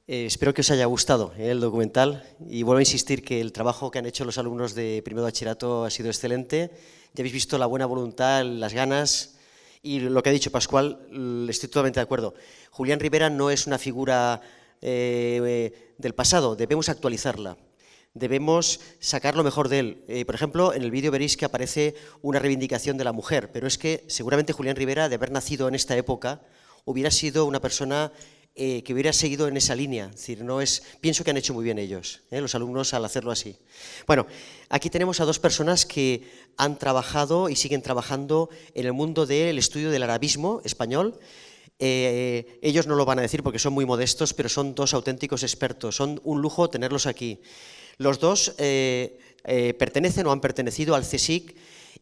Espero que os haya gustado el documental y vuelvo a insistir que el trabajo que han hecho los alumnos de primero de bachillerato ha sido excelente. Ya habéis visto la buena voluntad, las ganas y lo que ha dicho Pascual, estoy totalmente de acuerdo. Julián Rivera no es una figura del pasado, debemos actualizarla. Debemos sacar lo mejor de él. Por ejemplo, en el vídeo veréis que aparece una reivindicación de la mujer, pero es que seguramente Julián Rivera, de haber nacido en esta época, hubiera sido una persona que hubiera seguido en esa línea. Es decir, pienso que han hecho muy bien ellos, los alumnos, al hacerlo así. Bueno, aquí tenemos a dos personas que han trabajado y siguen trabajando en el mundo del estudio del arabismo español. Ellos no lo van a decir porque son muy modestos, pero son dos auténticos expertos. Son un lujo tenerlos aquí. Los dos pertenecen o han pertenecido al CSIC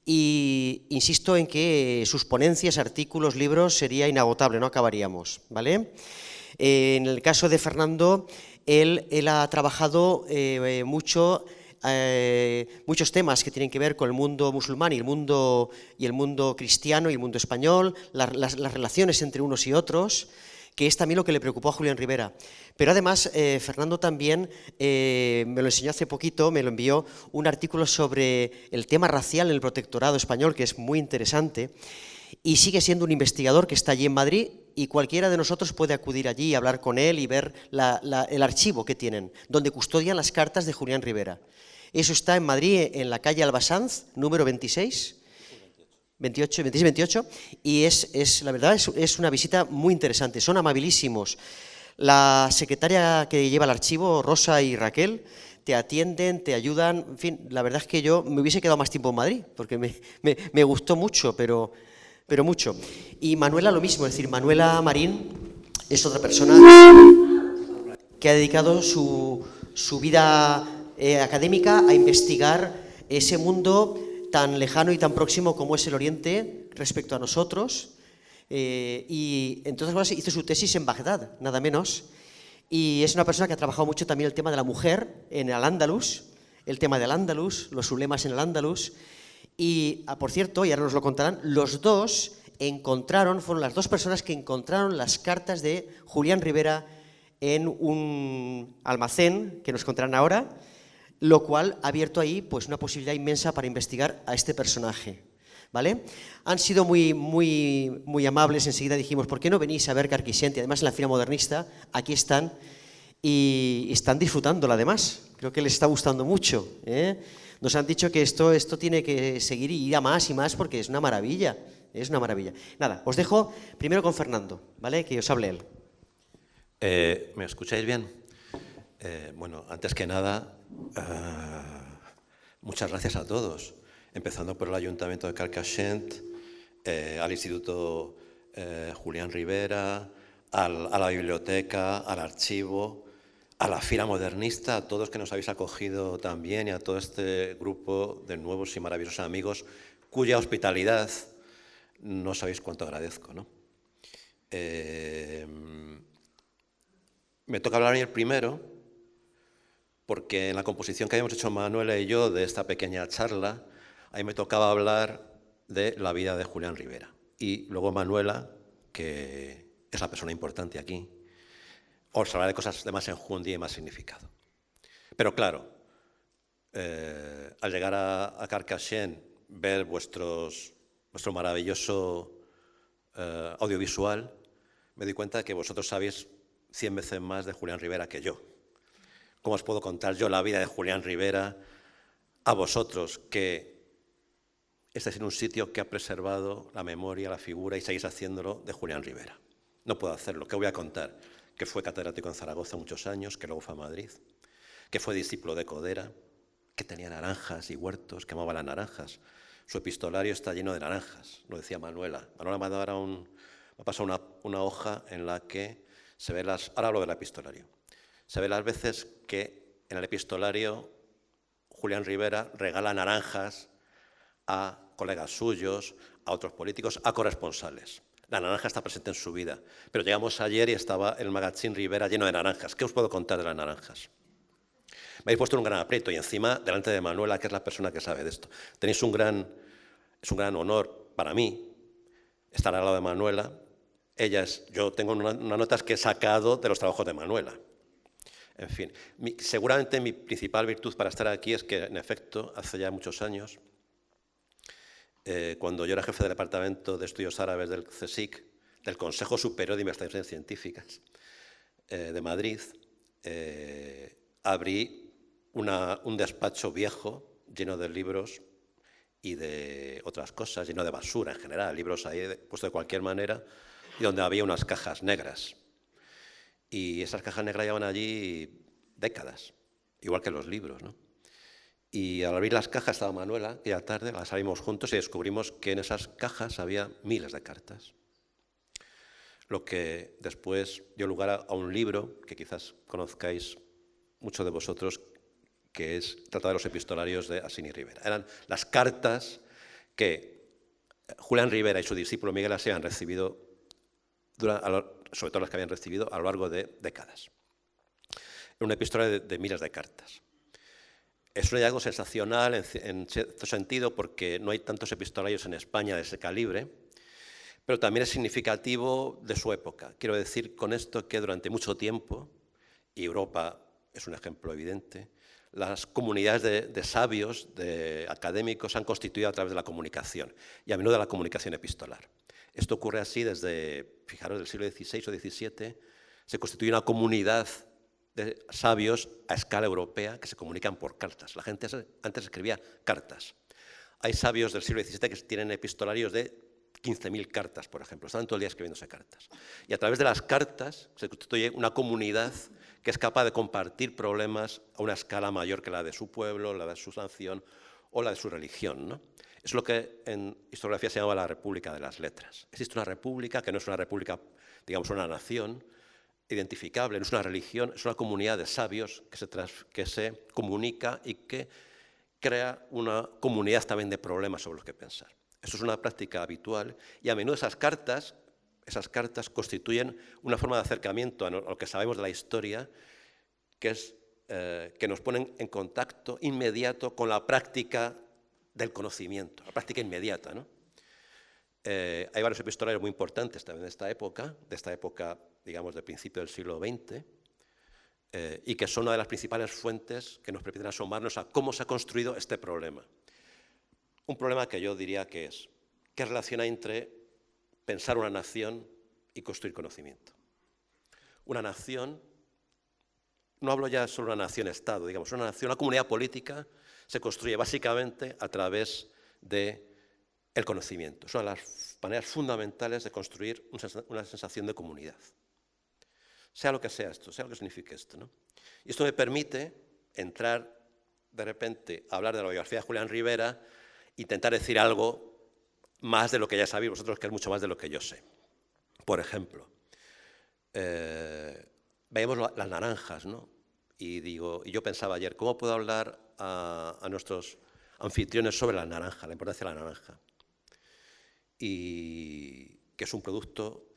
y insisto en que sus ponencias, artículos, libros sería inagotable, no acabaríamos, ¿vale? En el caso de Fernando, él ha trabajado muchos temas que tienen que ver con el mundo musulmán y el mundo cristiano y el mundo español, las relaciones entre unos y otros, que es también lo que le preocupó a Julián Rivera. Pero además, Fernando también me lo enseñó hace poquito, me lo envió un artículo sobre el tema racial en el protectorado español, que es muy interesante, y sigue siendo un investigador que está allí en Madrid y cualquiera de nosotros puede acudir allí y hablar con él y ver el archivo que tienen, donde custodian las cartas de Julián Rivera. Eso está en Madrid, en la calle Albasanz, número 26, 28, y la verdad es una visita muy interesante, son amabilísimos. La secretaria que lleva el archivo, Rosa y Raquel, te atienden, te ayudan, en fin, la verdad es que yo me hubiese quedado más tiempo en Madrid, porque me gustó mucho, pero mucho. Y Manuela lo mismo, es decir, Manuela Marín es otra persona que ha dedicado su vida académica a investigar ese mundo tan lejano y tan próximo como es el Oriente respecto a nosotros, y entre otras cosas hizo su tesis en Bagdad, nada menos, y es una persona que ha trabajado mucho también el tema de la mujer en el Al-Ándalus, el tema del Ándalus, los ulemas en el Ándalus, y por cierto, y ahora nos lo contarán, los dos fueron las dos personas que encontraron las cartas de Julián Rivera en un almacén, que nos contarán ahora, lo cual ha abierto ahí pues una posibilidad inmensa para investigar a este personaje, ¿vale? Han sido muy amables, enseguida dijimos, ¿por qué no venís a ver Carquixent? Y además en la Fira Modernista, aquí están, y están disfrutándola además, creo que les está gustando mucho, ¿eh? Nos han dicho que esto tiene que seguir y ir a más y más porque es una maravilla, es una maravilla. Nada, os dejo primero con Fernando, ¿vale? Que os hable él. ¿Me escucháis bien? Bueno, antes que nada, muchas gracias a todos, empezando por el Ayuntamiento de Carcaixent, al Instituto Julián Rivera, a la biblioteca, al archivo, a la Fira Modernista, a todos que nos habéis acogido también y a todo este grupo de nuevos y maravillosos amigos cuya hospitalidad no sabéis cuánto agradezco, ¿no? Me toca hablar a mí el primero, porque en la composición que habíamos hecho Manuela y yo de esta pequeña charla, a mí me tocaba hablar de la vida de Julián Rivera. Y luego Manuela, que es la persona importante aquí, os hablará de cosas de más enjundia y más significado. Pero claro, al llegar a Carcaixent, ver vuestro maravilloso audiovisual, me di cuenta de que vosotros sabéis 100 veces más de Julián Rivera que yo. ¿Cómo os puedo contar yo la vida de Julián Rivera a vosotros, que estáis en un sitio que ha preservado la memoria, la figura y seguís haciéndolo de Julián Rivera? No puedo hacerlo. ¿Qué voy a contar? Que fue catedrático en Zaragoza muchos años, que luego fue a Madrid, que fue discípulo de Codera, que tenía naranjas y huertos, que amaba las naranjas. Su epistolario está lleno de naranjas, lo decía Manuela. Manuela me ha pasado una hoja en la que se ve ahora hablo del epistolario, se ve las veces que en el epistolario Julián Rivera regala naranjas a colegas suyos, a otros políticos, a corresponsales. La naranja está presente en su vida. Pero llegamos ayer y estaba el magazine Rivera lleno de naranjas. ¿Qué os puedo contar de las naranjas? Me habéis puesto un gran aprieto y encima, delante de Manuela, que es la persona que sabe de esto. Es un gran honor para mí estar al lado de Manuela. Yo tengo unas notas que he sacado de los trabajos de Manuela. En fin, seguramente mi principal virtud para estar aquí es que, en efecto, hace ya muchos años, cuando yo era jefe del Departamento de Estudios Árabes del CSIC, del Consejo Superior de Investigaciones Científicas de Madrid, abrí un despacho viejo lleno de libros y de otras cosas, lleno de basura en general, libros ahí puestos de cualquier manera, y donde había unas cajas negras. Y esas cajas negras llevan allí décadas, igual que los libros, ¿no? Y al abrir las cajas estaba Manuela, aquella tarde, las abrimos juntos y descubrimos que en esas cajas había miles de cartas. Lo que después dio lugar a un libro que quizás conozcáis muchos de vosotros, que es Tratado de los Epistolarios de Asini Rivera. Eran las cartas que Julián Rivera y su discípulo Miguel Así han recibido, sobre todo las que habían recibido a lo largo de décadas. Era un epistolario de miles de cartas. Es un hallazgo sensacional en cierto sentido porque no hay tantos epistolarios en España de ese calibre, pero también es significativo de su época. Quiero decir con esto que durante mucho tiempo, y Europa es un ejemplo evidente, las comunidades de sabios, de académicos, se han constituido a través de la comunicación, y a menudo de la comunicación epistolar. Esto ocurre así desde, fijaros, del siglo XVI o XVII, se constituye una comunidad de sabios a escala europea que se comunican por cartas. La gente antes escribía cartas. Hay sabios del siglo XVII que tienen epistolarios de 15.000 cartas, por ejemplo. Están todo el día escribiéndose cartas. Y a través de las cartas se constituye una comunidad que es capaz de compartir problemas a una escala mayor que la de su pueblo, la de su nación o la de su religión, ¿no? Es lo que en historiografía se llama la República de las Letras. Existe una república que no es una república, digamos, una nación identificable, no es una religión, es una comunidad de sabios que se comunica y que crea una comunidad también de problemas sobre los que pensar. Esto es una práctica habitual y a menudo esas cartas constituyen una forma de acercamiento a lo que sabemos de la historia, que nos ponen en contacto inmediato con la práctica del conocimiento, la práctica inmediata, ¿no? Hay varios epistolarios muy importantes también de esta época, digamos, del principio del siglo XX, y que son una de las principales fuentes que nos permiten asomarnos a cómo se ha construido este problema. Un problema que yo diría que es, ¿qué relación hay entre pensar una nación y construir conocimiento? Una nación, no hablo ya solo de una nación-estado, digamos, una nación, una comunidad política se construye básicamente a través del conocimiento. Es una de las maneras fundamentales de construir una sensación de comunidad. Sea lo que sea esto, sea lo que signifique esto, ¿no? Y esto me permite entrar de repente a hablar de la biografía de Julián Rivera, intentar decir algo más de lo que ya sabéis vosotros, que es mucho más de lo que yo sé. Por ejemplo, veamos las naranjas, ¿no? Y yo pensaba ayer, ¿cómo puedo hablar a nuestros anfitriones sobre la naranja, la importancia de la naranja? Y que es un producto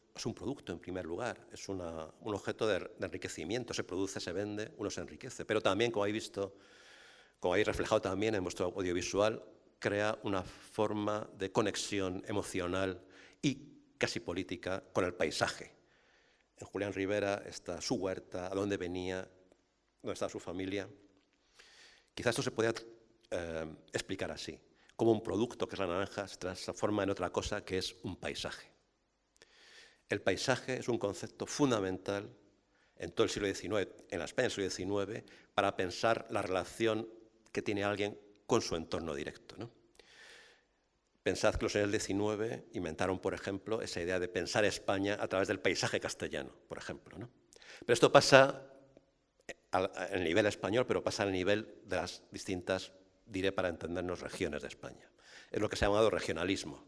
en primer lugar, es un objeto de enriquecimiento, se produce, se vende, uno se enriquece, pero también, como habéis visto, como habéis reflejado también en vuestro audiovisual, crea una forma de conexión emocional y casi política con el paisaje. En Julián Rivera está su huerta, a dónde venía, dónde está su familia. Quizás esto se podría explicar así, como un producto, que es la naranja, se transforma en otra cosa que es un paisaje. El paisaje es un concepto fundamental en todo el siglo XIX, en la España del siglo XIX, para pensar la relación que tiene alguien con su entorno directo, ¿no? Pensad que los señores del XIX inventaron, por ejemplo, esa idea de pensar España a través del paisaje castellano, por ejemplo, ¿no? Pero esto pasa al nivel español, pero pasa al nivel de las distintas, diré para entendernos, regiones de España. Es lo que se ha llamado regionalismo.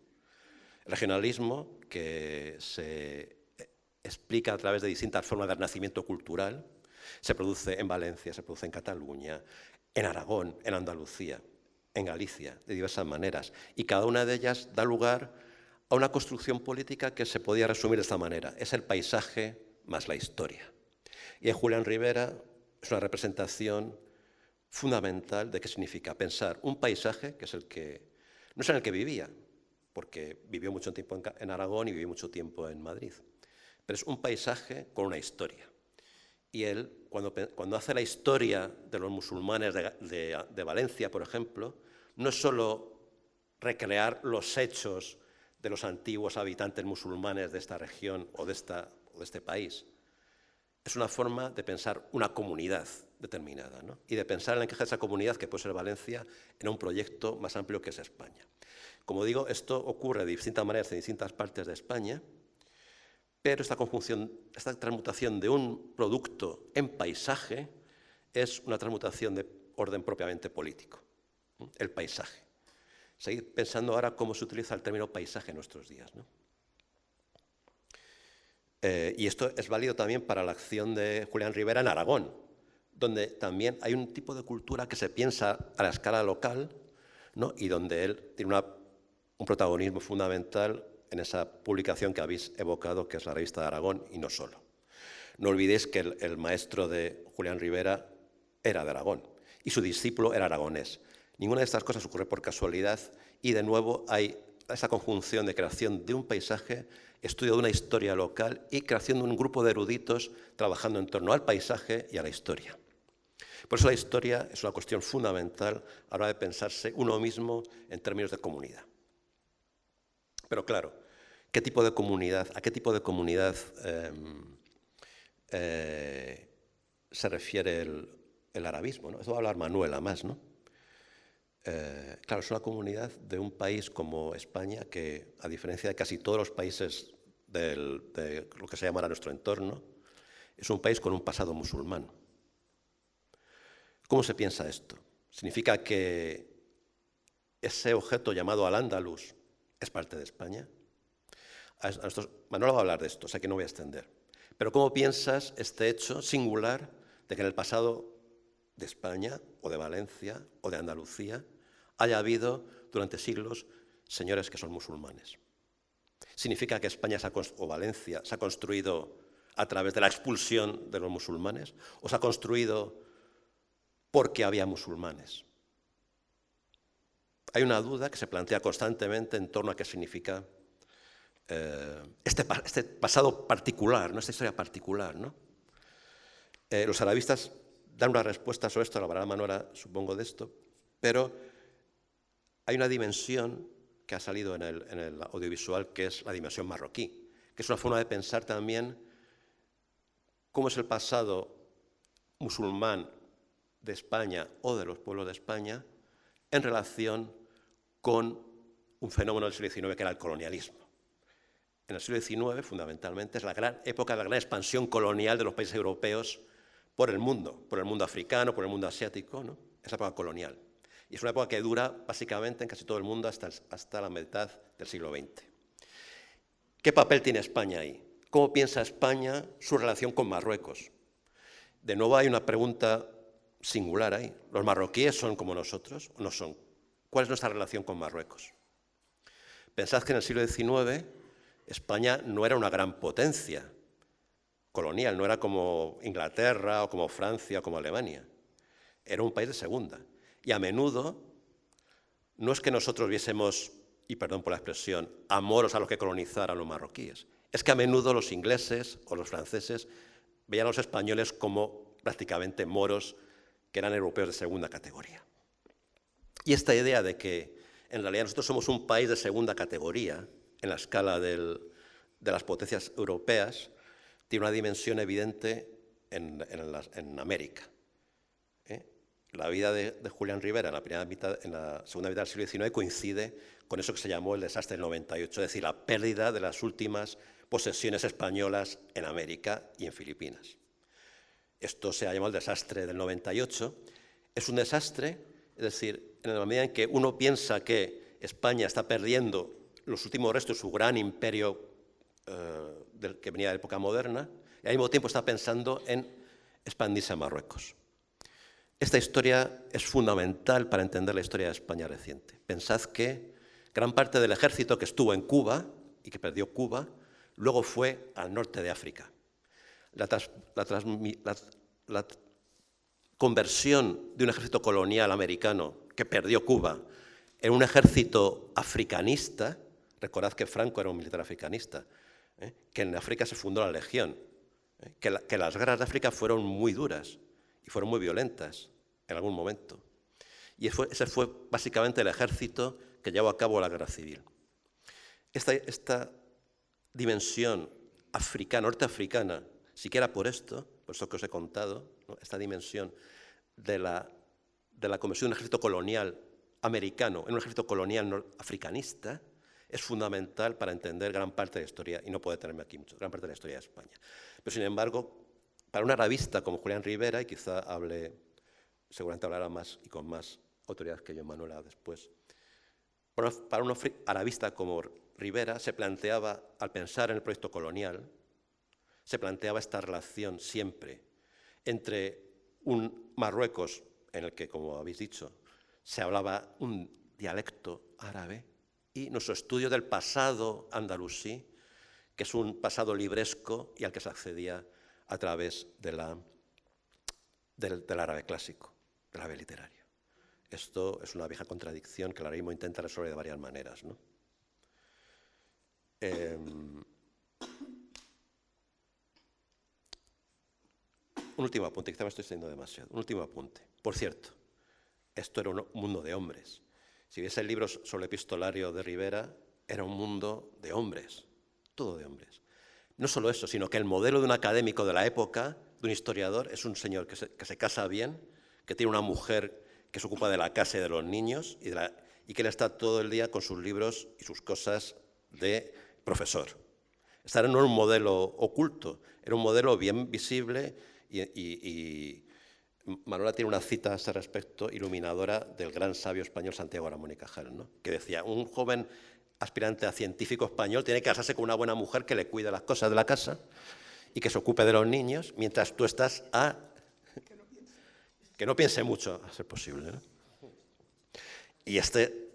El regionalismo, que se explica a través de distintas formas de renacimiento cultural, se produce en Valencia, se produce en Cataluña, en Aragón, en Andalucía, en Galicia, de diversas maneras. Y cada una de ellas da lugar a una construcción política que se podía resumir de esta manera. Es el paisaje más la historia. Y en Julián Rivera es una representación fundamental de qué significa pensar un paisaje, que es el que no es en el que vivía, porque vivió mucho tiempo en Aragón y vivió mucho tiempo en Madrid, pero es un paisaje con una historia. Y él, cuando hace la historia de los musulmanes de Valencia, por ejemplo, no es solo recrear los hechos de los antiguos habitantes musulmanes de esta región o de este país. Es una forma de pensar una comunidad determinada, ¿no? Y de pensar en el encaje de esa comunidad, que puede ser Valencia, en un proyecto más amplio que es España. Como digo, esto ocurre de distintas maneras en distintas partes de España, pero esta conjunción, esta transmutación de un producto en paisaje es una transmutación de orden propiamente político, ¿no? El paisaje. Seguir pensando ahora cómo se utiliza el término paisaje en nuestros días, ¿no? Y esto es válido también para la acción de Julián Ribera en Aragón, donde también hay un tipo de cultura que se piensa a la escala local, ¿no? Y donde él tiene un protagonismo fundamental en esa publicación que habéis evocado, que es la Revista de Aragón, y no solo. No olvidéis que el maestro de Julián Ribera era de Aragón y su discípulo era aragonés. Ninguna de estas cosas ocurre por casualidad y, de nuevo, hay esa conjunción de creación de un paisaje, estudio de una historia local y creación de un grupo de eruditos trabajando en torno al paisaje y a la historia. Por eso la historia es una cuestión fundamental a la hora de pensarse uno mismo en términos de comunidad. Pero claro, ¿qué tipo de comunidad, a qué tipo de comunidad se refiere el arabismo, ¿no? Eso va a hablar Manuela más, ¿no? Claro, es una comunidad de un país como España que, a diferencia de casi todos los países de lo que se llamará nuestro entorno, es un país con un pasado musulmán. ¿Cómo se piensa esto? ¿Significa que ese objeto llamado Al-Ándalus es parte de España? Manuel va a hablar de esto, o sea que no voy a extender. Pero ¿cómo piensas este hecho singular de que en el pasado de España, o de Valencia, o de Andalucía, haya habido durante siglos señores que son musulmanes? ¿Significa que España o Valencia se ha construido a través de la expulsión de los musulmanes? ¿O se ha construido porque había musulmanes? Hay una duda que se plantea constantemente en torno a qué significa este pasado particular, ¿no? Esta historia particular, ¿no? Los arabistas dan una respuesta sobre esto, hablará Manuela, supongo, de esto, pero hay una dimensión que ha salido en el audiovisual, que es la dimensión marroquí, que es una forma de pensar también cómo es el pasado musulmán de España o de los pueblos de España en relación con un fenómeno del siglo XIX que era el colonialismo. En el siglo XIX, fundamentalmente, es la gran época de la gran expansión colonial de los países europeos por el mundo africano, por el mundo asiático, ¿no? Es la época colonial. Y es una época que dura básicamente en casi todo el mundo hasta la mitad del siglo XX. ¿Qué papel tiene España ahí? ¿Cómo piensa España su relación con Marruecos? De nuevo hay una pregunta singular ahí. ¿Los marroquíes son como nosotros o no son? ¿Cuál es nuestra relación con Marruecos? Pensad que en el siglo XIX España no era una gran potencia colonial, no era como Inglaterra o como Francia o como Alemania. Era un país de segunda. Y a menudo no es que nosotros viésemos, y perdón por la expresión, a moros a los que colonizar a los marroquíes. Es que a menudo los ingleses o los franceses veían a los españoles como prácticamente moros que eran europeos de segunda categoría. Y esta idea de que en realidad nosotros somos un país de segunda categoría en la escala de las potencias europeas tiene una dimensión evidente en América. La vida de Julián Ribera en la segunda mitad del siglo XIX coincide con eso que se llamó el desastre del 98, es decir, la pérdida de las últimas posesiones españolas en América y en Filipinas. Esto se ha llamado el desastre del 98. Es un desastre, es decir, en la medida en que uno piensa que España está perdiendo los últimos restos de su gran imperio que venía de la época moderna, y al mismo tiempo está pensando en expandirse a Marruecos. Esta historia es fundamental para entender la historia de España reciente. Pensad que gran parte del ejército que estuvo en Cuba y que perdió Cuba, luego fue al norte de África. La conversión de un ejército colonial americano que perdió Cuba en un ejército africanista, recordad que Franco era un militar africanista, que en África se fundó la Legión, que las guerras de África fueron muy duras y fueron muy violentas en algún momento. Y ese fue básicamente el ejército que llevó a cabo la guerra civil. Esta dimensión africana, norteafricana, siquiera por esto que os he contado, ¿no?, esta dimensión de la conversión de un ejército colonial americano en un ejército colonial africanista, es fundamental para entender gran parte de la historia, y no puedo detenerme aquí mucho, gran parte de la historia de España. Pero, sin embargo, para un arabista como Julián Rivera, y quizá seguramente hablará más y con más autoridad que yo, Manuela, después, para un arabista como Rivera se planteaba, al pensar en el proyecto colonial, se planteaba esta relación siempre entre un Marruecos en el que, como habéis dicho, se hablaba un dialecto árabe, y nuestro estudio del pasado andalusí, que es un pasado libresco y al que se accedía a través del árabe clásico, del árabe literario. Esto es una vieja contradicción que el arabismo intenta resolver de varias maneras, ¿no? Un último apunte, quizá me estoy extendiendo demasiado. Un último apunte. Por cierto, esto era un mundo de hombres. Si viese el libro sobre el epistolario de Rivera, era un mundo de hombres, todo de hombres. No solo eso, sino que el modelo de un académico de la época, de un historiador, es un señor que se casa bien, que tiene una mujer que se ocupa de la casa y de los niños, y que él está todo el día con sus libros y sus cosas de profesor. Este no era un modelo oculto, era un modelo bien visible, y Manuela tiene una cita a ese respecto iluminadora del gran sabio español Santiago Ramón y Cajal, ¿no?, que decía: un joven aspirante a científico español tiene que casarse con una buena mujer que le cuide las cosas de la casa y que se ocupe de los niños, mientras tú estás que no piense mucho, a ser posible, ¿no? Y este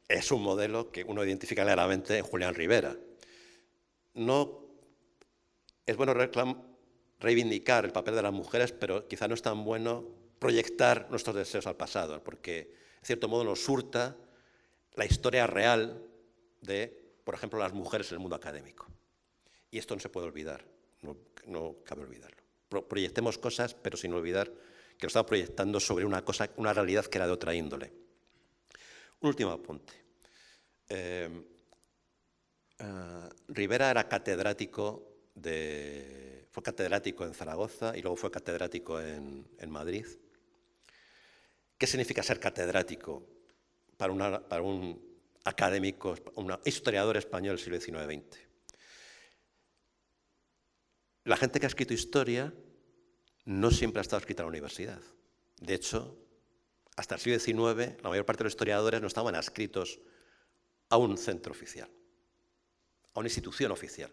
es un modelo que uno identifica claramente en Julián Rivera. No es bueno reivindicar el papel de las mujeres, pero quizá no es tan bueno proyectar nuestros deseos al pasado, porque, en cierto modo, nos hurta la historia real de, por ejemplo, las mujeres en el mundo académico. Y esto no se puede olvidar, no cabe olvidarlo. Proyectemos cosas, pero sin olvidar que lo estamos proyectando sobre una realidad que era de otra índole. Un último apunte. Rivera era fue catedrático en Zaragoza y luego fue catedrático en Madrid. ¿Qué significa ser catedrático para un académico, un historiador español del siglo XIX-XX? La gente que ha escrito historia no siempre ha estado escrita en la universidad. De hecho, hasta el siglo XIX, la mayor parte de los historiadores no estaban adscritos a un centro oficial, a una institución oficial.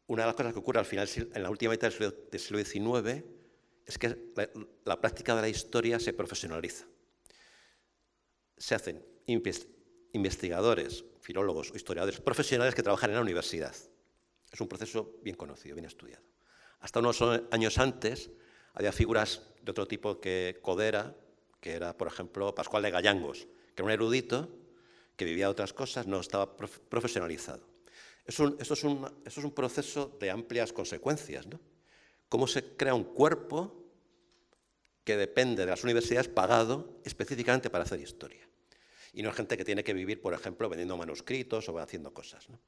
Una de las cosas que ocurre al final, en la última mitad del siglo XIX, es que la práctica de la historia se profesionaliza. Se hacen investigadores, filólogos o historiadores profesionales que trabajan en la universidad. Es un proceso bien conocido, bien estudiado. Hasta unos años antes había figuras de otro tipo que Codera, que era, por ejemplo, Pascual de Gallangos, que era un erudito que vivía de otras cosas, no estaba profesionalizado. Esto es un proceso de amplias consecuencias, ¿no? Cómo se crea un cuerpo que depende de las universidades pagado específicamente para hacer historia. Y no es gente que tiene que vivir, por ejemplo, vendiendo manuscritos o haciendo cosas, ¿no?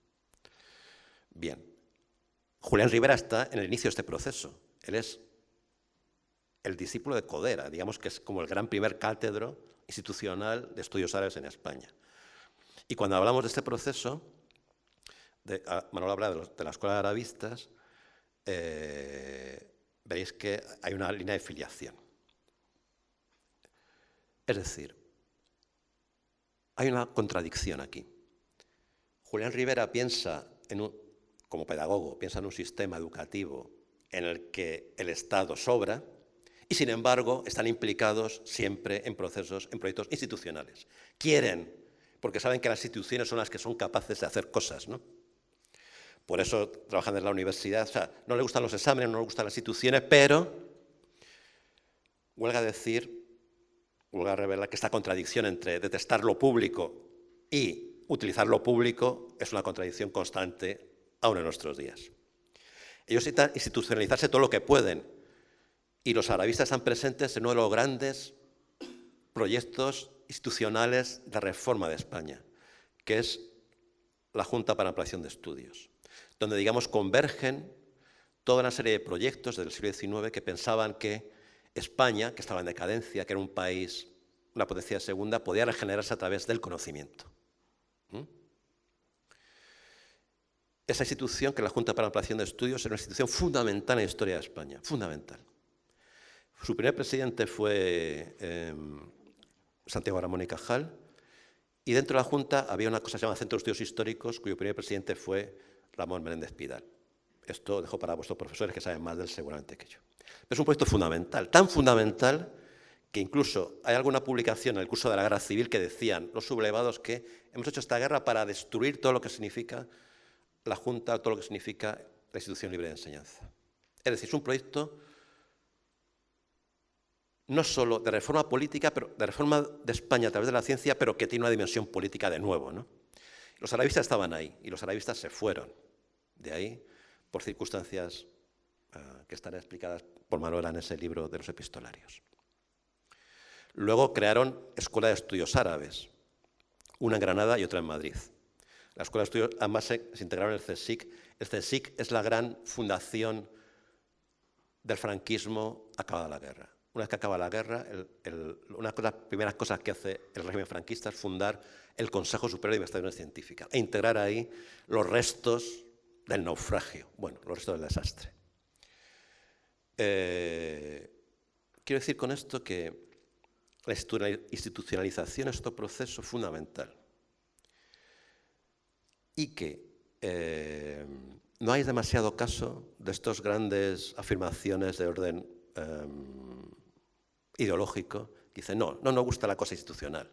Bien. Julián Rivera está en el inicio de este proceso. Él es el discípulo de Codera, digamos que es como el gran primer cátedro institucional de estudios árabes en España. Y cuando hablamos de este proceso, Manuel habla de la escuela de arabistas, veréis que hay una línea de filiación. Es decir, hay una contradicción aquí. Julián Rivera piensa como pedagogo, piensa en un sistema educativo en el que el Estado sobra y, sin embargo, están implicados siempre en proyectos institucionales. Quieren, porque saben que las instituciones son las que son capaces de hacer cosas, ¿no? Por eso trabajan en la universidad. O sea, no les gustan los exámenes, no les gustan las instituciones, pero huelga revelar que esta contradicción entre detestar lo público y utilizar lo público es una contradicción constante aún en nuestros días. Ellos intentan institucionalizarse todo lo que pueden, y los arabistas están presentes en uno de los grandes proyectos institucionales de reforma de España, que es la Junta para la Ampliación de Estudios, donde, digamos, convergen toda una serie de proyectos del siglo XIX que pensaban que España, que estaba en decadencia, que era un país, una potencia segunda, podía regenerarse a través del conocimiento. Esa institución, que es la Junta para la Ampliación de Estudios, era una institución fundamental en la historia de España, fundamental. Su primer presidente fue Santiago Ramón y Cajal, y dentro de la Junta había una cosa que se llama Centro de Estudios Históricos, cuyo primer presidente fue Ramón Menéndez Pidal. Esto dejo para vuestros profesores, que saben más de él seguramente que yo. Pero es un proyecto fundamental, tan fundamental que incluso hay alguna publicación en el curso de la Guerra Civil que decían los sublevados que hemos hecho esta guerra para destruir todo lo que significa la Junta, todo lo que significa la institución libre de enseñanza. Es decir, es un proyecto no solo de reforma política, pero de reforma de España a través de la ciencia, pero que tiene una dimensión política de nuevo, ¿no? Los arabistas estaban ahí, y los arabistas se fueron de ahí por circunstancias que están explicadas por Manuela en ese libro de los epistolarios. Luego crearon escuelas de estudios árabes, una en Granada y otra en Madrid. La escuela de estudios ambas se integraron en el CSIC. El CSIC es la gran fundación del franquismo acabada la guerra. Una vez que acaba la guerra, una de las primeras cosas que hace el régimen franquista es fundar el Consejo Superior de Investigaciones Científicas e integrar ahí los restos del naufragio, bueno, los restos del desastre. Quiero decir con esto que la institucionalización es otro proceso fundamental y que no hay demasiado caso de estas grandes afirmaciones de orden ideológico que dicen no nos gusta la cosa institucional.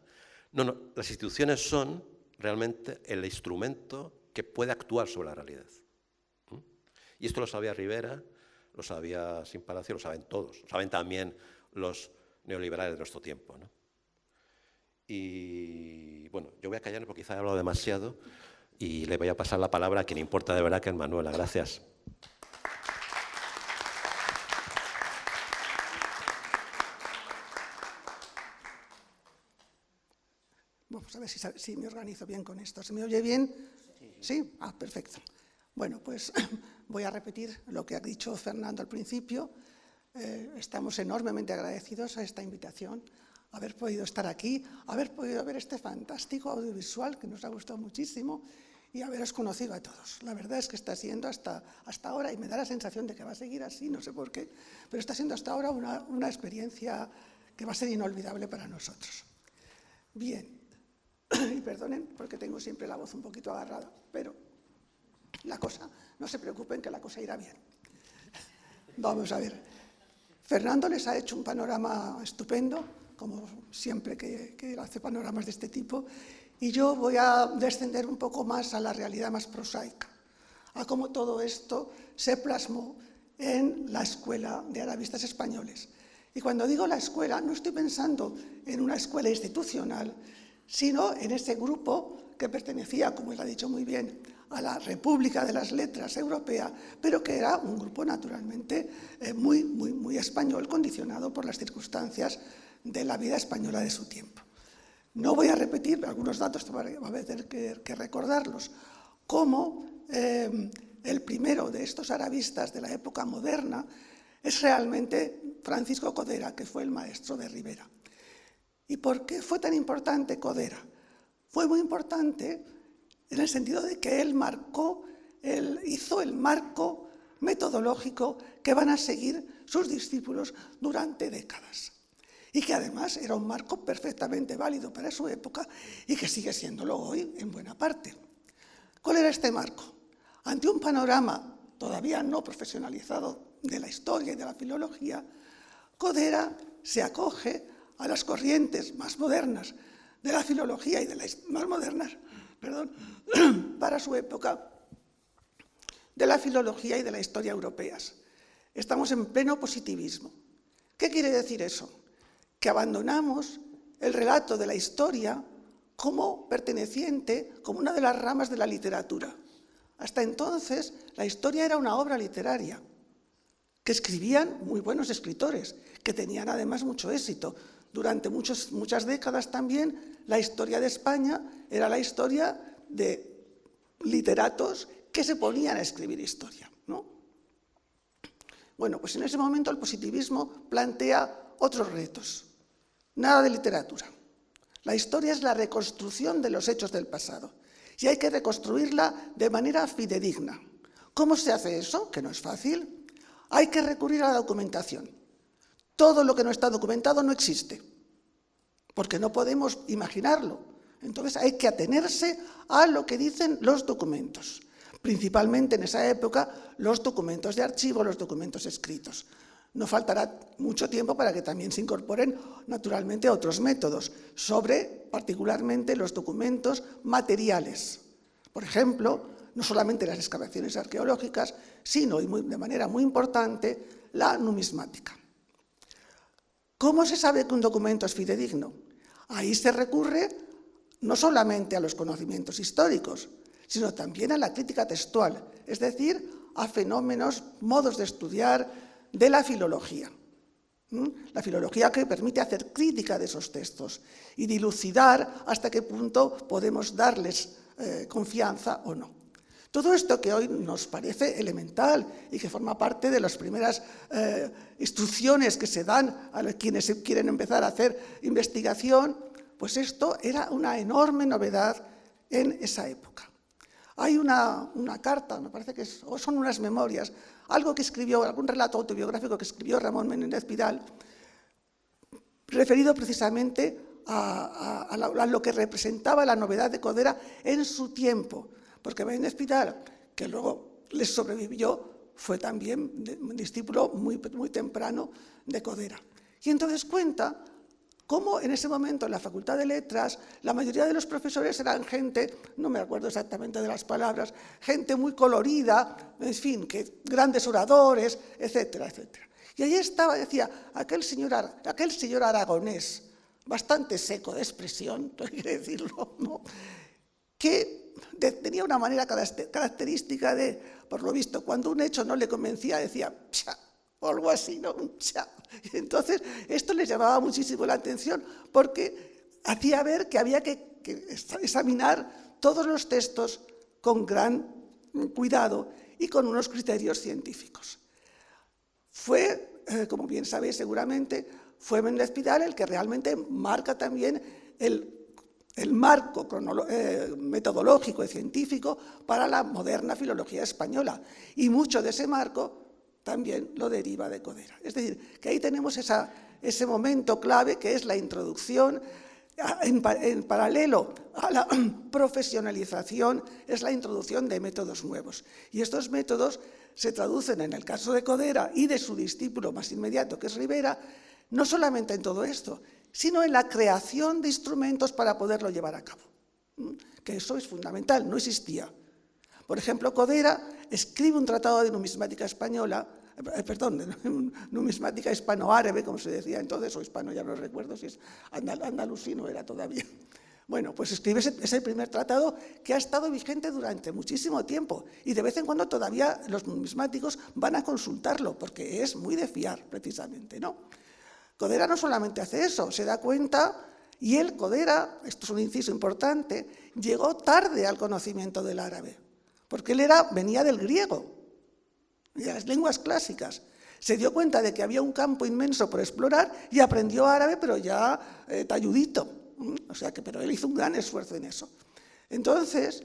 No, las instituciones son realmente el instrumento que puede actuar sobre la realidad. Y esto lo sabía Rivera, lo sabía Sin Palacio, lo saben todos, lo saben también los neoliberales de nuestro tiempo, ¿no? Y bueno, yo voy a callarme porque quizá he hablado demasiado y le voy a pasar la palabra a quien importa de verdad, que es Manuela. Gracias. Vamos a ver si me organizo bien con esto. ¿Se me oye bien? ¿Sí? Ah, perfecto. Bueno, pues voy a repetir lo que ha dicho Fernando al principio. Estamos enormemente agradecidos a esta invitación, haber podido estar aquí, haber podido ver este fantástico audiovisual que nos ha gustado muchísimo y haberos conocido a todos. La verdad es que está siendo hasta ahora, y me da la sensación de que va a seguir así, no sé por qué, pero está siendo hasta ahora una experiencia que va a ser inolvidable para nosotros. Bien, y perdonen porque tengo siempre la voz un poquito agarrada, pero la cosa, no se preocupen que la cosa irá bien. Vamos a ver. Fernando les ha hecho un panorama estupendo, como siempre que hace panoramas de este tipo, y yo voy a descender un poco más a la realidad más prosaica, a cómo todo esto se plasmó en la Escuela de Arabistas Españoles. Y cuando digo la escuela, no estoy pensando en una escuela institucional, sino en ese grupo que pertenecía, como él ha dicho muy bien, a la República de las Letras Europea, pero que era un grupo naturalmente muy español, condicionado por las circunstancias de la vida española de su tiempo. No voy a repetir algunos datos, voy a tener que recordarlos, como el primero de estos arabistas de la época moderna es realmente Francisco Codera, que fue el maestro de Rivera. ¿Y por qué fue tan importante Codera? Fue muy importante en el sentido de que él hizo el marco metodológico que van a seguir sus discípulos durante décadas. Y que además era un marco perfectamente válido para su época y que sigue siéndolo hoy en buena parte. ¿Cuál era este marco? Ante un panorama todavía no profesionalizado de la historia y de la filología, Codera se acoge a las corrientes más modernas de la filología y de las más modernas, para su época, de la filología y de la historia europeas. Estamos en pleno positivismo. ¿Qué quiere decir eso? Que abandonamos el relato de la historia como perteneciente, como una de las ramas de la literatura. Hasta entonces, la historia era una obra literaria que escribían muy buenos escritores, que tenían además mucho éxito. Durante muchas décadas también la historia de España era la historia de literatos que se ponían a escribir historia, ¿no? Bueno, pues en ese momento el positivismo plantea otros retos. Nada de literatura. La historia es la reconstrucción de los hechos del pasado y hay que reconstruirla de manera fidedigna. ¿Cómo se hace eso? Que no es fácil. Hay que recurrir a la documentación. Todo lo que no está documentado no existe, porque no podemos imaginarlo. Entonces hay que atenerse a lo que dicen los documentos, principalmente en esa época los documentos de archivo, los documentos escritos. No faltará mucho tiempo para que también se incorporen naturalmente otros métodos sobre particularmente los documentos materiales. Por ejemplo, no solamente las excavaciones arqueológicas, sino, y de manera muy importante, la numismática. ¿Cómo se sabe que un documento es fidedigno? Ahí se recurre no solamente a los conocimientos históricos, sino también a la crítica textual, es decir, a fenómenos, modos de estudiar de la filología. La filología que permite hacer crítica de esos textos y dilucidar hasta qué punto podemos darles confianza o no. Todo esto que hoy nos parece elemental y que forma parte de las primeras instrucciones que se dan a quienes quieren empezar a hacer investigación, pues esto era una enorme novedad en esa época. Hay una carta, me parece que son unas memorias, algo que escribió, algún relato autobiográfico que escribió Ramón Menéndez Pidal, referido precisamente a lo que representaba la novedad de Codera en su tiempo. Porque Menéndez Pidal, que luego les sobrevivió, fue también un discípulo muy temprano de Codera. Y entonces cuenta cómo en ese momento en la Facultad de Letras la mayoría de los profesores eran gente, no me acuerdo exactamente de las palabras, gente muy colorida, en fin, que grandes oradores, etcétera, etcétera. Y ahí estaba, decía, aquel señor aragonés, bastante seco de expresión, hay que decirlo, ¿no?, que tenía una manera característica de, por lo visto, cuando un hecho no le convencía, decía pcha, o algo así, ¿no? Pcha. Entonces, esto les llamaba muchísimo la atención porque hacía ver que había que examinar todos los textos con gran cuidado y con unos criterios científicos. Fue, como bien sabéis seguramente, fue Menéndez Pidal el que realmente marca también el marco metodológico y científico para la moderna filología española. Y mucho de ese marco también lo deriva de Codera. Es decir, que ahí tenemos ese momento clave que es la introducción, en paralelo a la profesionalización, es la introducción de métodos nuevos. Y estos métodos se traducen, en el caso de Codera y de su discípulo más inmediato, que es Ribera, no solamente en todo esto, sino en la creación de instrumentos para poderlo llevar a cabo. Que eso es fundamental, no existía. Por ejemplo, Codera escribe un tratado de numismática española, numismática hispano-árabe, como se decía entonces, o hispano, ya no recuerdo si es andalusino era todavía. Bueno, pues escribe ese primer tratado que ha estado vigente durante muchísimo tiempo y de vez en cuando todavía los numismáticos van a consultarlo porque es muy de fiar, precisamente, ¿no? Codera no solamente hace eso, se da cuenta, y él, Codera, esto es un inciso importante, llegó tarde al conocimiento del árabe, porque él venía del griego, de las lenguas clásicas. Se dio cuenta de que había un campo inmenso por explorar y aprendió árabe, pero ya talludito. O sea pero él hizo un gran esfuerzo en eso. Entonces,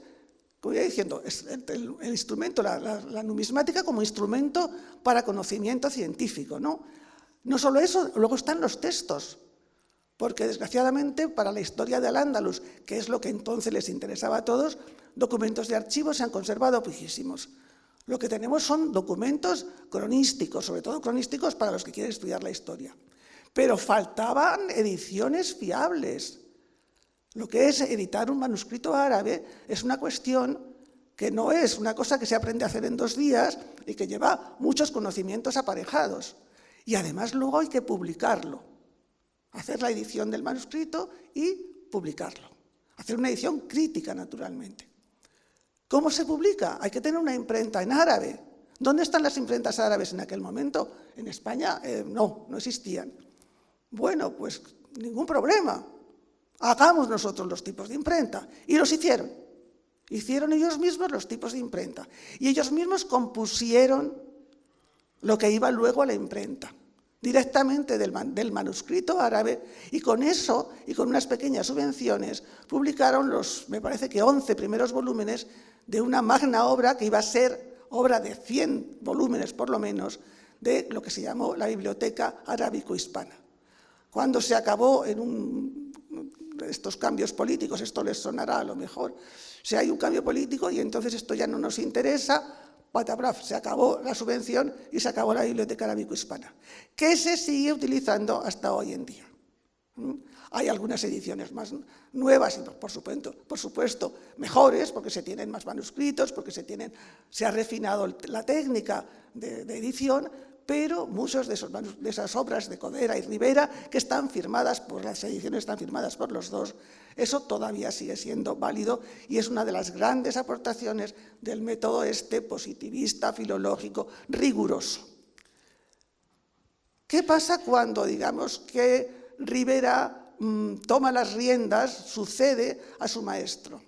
como iba diciendo, el instrumento, la numismática como instrumento para conocimiento científico, ¿no? No solo eso, luego están los textos, porque desgraciadamente para la historia de Al-Ándalus, que es lo que entonces les interesaba a todos, documentos de archivo se han conservado poquísimos. Lo que tenemos son documentos cronísticos, sobre todo cronísticos para los que quieren estudiar la historia. Pero faltaban ediciones fiables. Lo que es editar un manuscrito árabe es una cuestión que no es una cosa que se aprende a hacer en 2 días y que lleva muchos conocimientos aparejados. Y además luego hay que publicarlo, hacer la edición del manuscrito y publicarlo, hacer una edición crítica naturalmente. ¿Cómo se publica? Hay que tener una imprenta en árabe. ¿Dónde están las imprentas árabes en aquel momento? En España no existían. Bueno, pues ningún problema. Hagamos nosotros los tipos de imprenta. Y los hicieron. Hicieron ellos mismos los tipos de imprenta. Y ellos mismos compusieron lo que iba luego a la imprenta, directamente del manuscrito árabe, y con eso, y con unas pequeñas subvenciones, publicaron me parece que 11 primeros volúmenes de una magna obra que iba a ser obra de 100 volúmenes por lo menos, de lo que se llamó la Biblioteca Arábico-Hispana. Cuando se acabó estos cambios políticos, esto les sonará a lo mejor, si hay un cambio político y entonces esto ya no nos interesa, patabraf, se acabó la subvención y se acabó la Biblioteca Arábico-Hispana, que se sigue utilizando hasta hoy en día. Hay algunas ediciones más nuevas y, por supuesto, mejores, porque se tienen más manuscritos, porque se ha refinado la técnica de edición, pero muchas de esas obras de Codera y Rivera, que están firmadas las ediciones están firmadas por los dos, eso todavía sigue siendo válido y es una de las grandes aportaciones del método positivista, filológico, riguroso. ¿Qué pasa cuando, digamos, que Rivera toma las riendas, sucede a su maestro?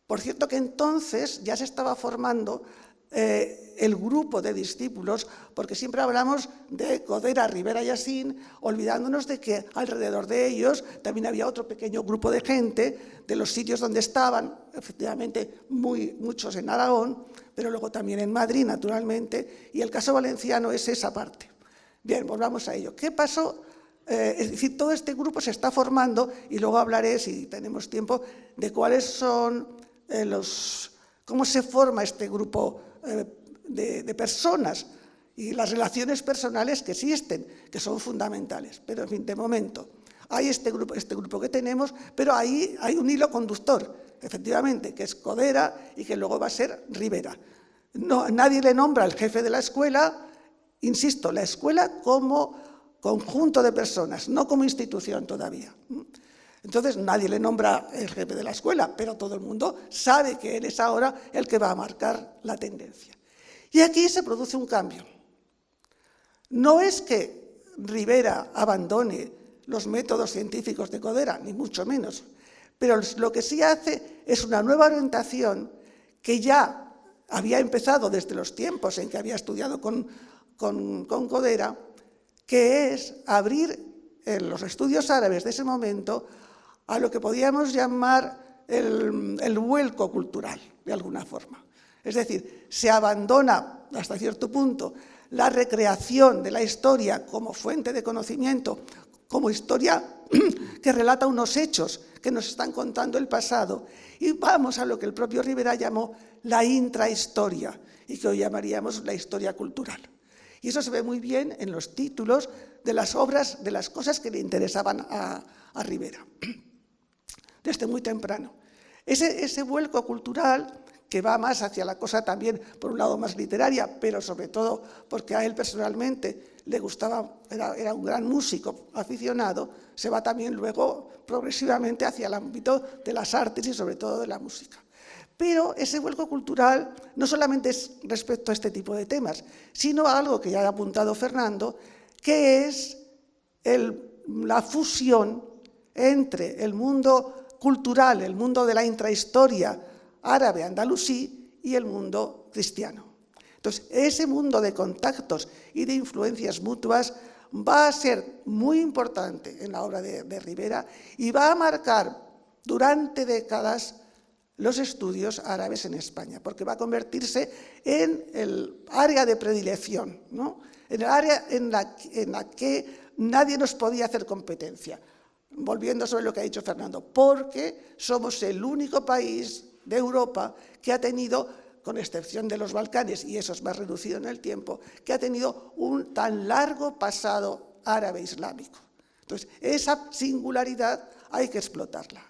Por cierto que entonces ya se estaba formando el grupo de discípulos, porque siempre hablamos de Codera, Rivera y Asín, olvidándonos de que alrededor de ellos también había otro pequeño grupo de gente de los sitios donde estaban, efectivamente muchos en Aragón, pero luego también en Madrid, naturalmente, y el caso valenciano es esa parte. Bien, volvamos a ello. ¿Qué pasó? Es decir, todo este grupo se está formando y luego hablaré, si tenemos tiempo, de cuáles son cómo se forma este grupo de personas y las relaciones personales que existen, que son fundamentales. Pero, en fin, de momento, hay este grupo que tenemos, pero ahí hay un hilo conductor, efectivamente, que es Codera y que luego va a ser Rivera. Nadie le nombra al jefe de la escuela, insisto, la escuela como conjunto de personas, no como institución todavía. Entonces nadie le nombra el jefe de la escuela, pero todo el mundo sabe que él es ahora el que va a marcar la tendencia. Y aquí se produce un cambio. No es que Rivera abandone los métodos científicos de Codera, ni mucho menos, pero lo que sí hace es una nueva orientación que ya había empezado desde los tiempos en que había estudiado con Codera, que es abrir en los estudios árabes de ese momento a lo que podíamos llamar el vuelco cultural, de alguna forma. Es decir, se abandona hasta cierto punto la recreación de la historia como fuente de conocimiento, como historia que relata unos hechos que nos están contando el pasado, y vamos a lo que el propio Rivera llamó la intrahistoria y que hoy llamaríamos la historia cultural. Y eso se ve muy bien en los títulos de las obras, de las cosas que le interesaban a Rivera, desde muy temprano. Ese vuelco cultural que va más hacia la cosa también, por un lado más literaria, pero sobre todo porque a él personalmente le gustaba, era un gran músico aficionado, se va también luego progresivamente hacia el ámbito de las artes y sobre todo de la música. Pero ese vuelco cultural no solamente es respecto a este tipo de temas, sino a algo que ya ha apuntado Fernando, que es la fusión entre el mundo cultural, el mundo de la intrahistoria árabe andalusí y el mundo cristiano. Entonces, ese mundo de contactos y de influencias mutuas va a ser muy importante en la obra de Rivera y va a marcar durante décadas los estudios árabes en España, porque va a convertirse en el área de predilección, ¿no? En el área en la que nadie nos podía hacer competencia. Volviendo sobre lo que ha dicho Fernando, porque somos el único país de Europa que ha tenido, con excepción de los Balcanes, y eso es más reducido en el tiempo, que ha tenido un tan largo pasado árabe islámico. Entonces, esa singularidad hay que explotarla.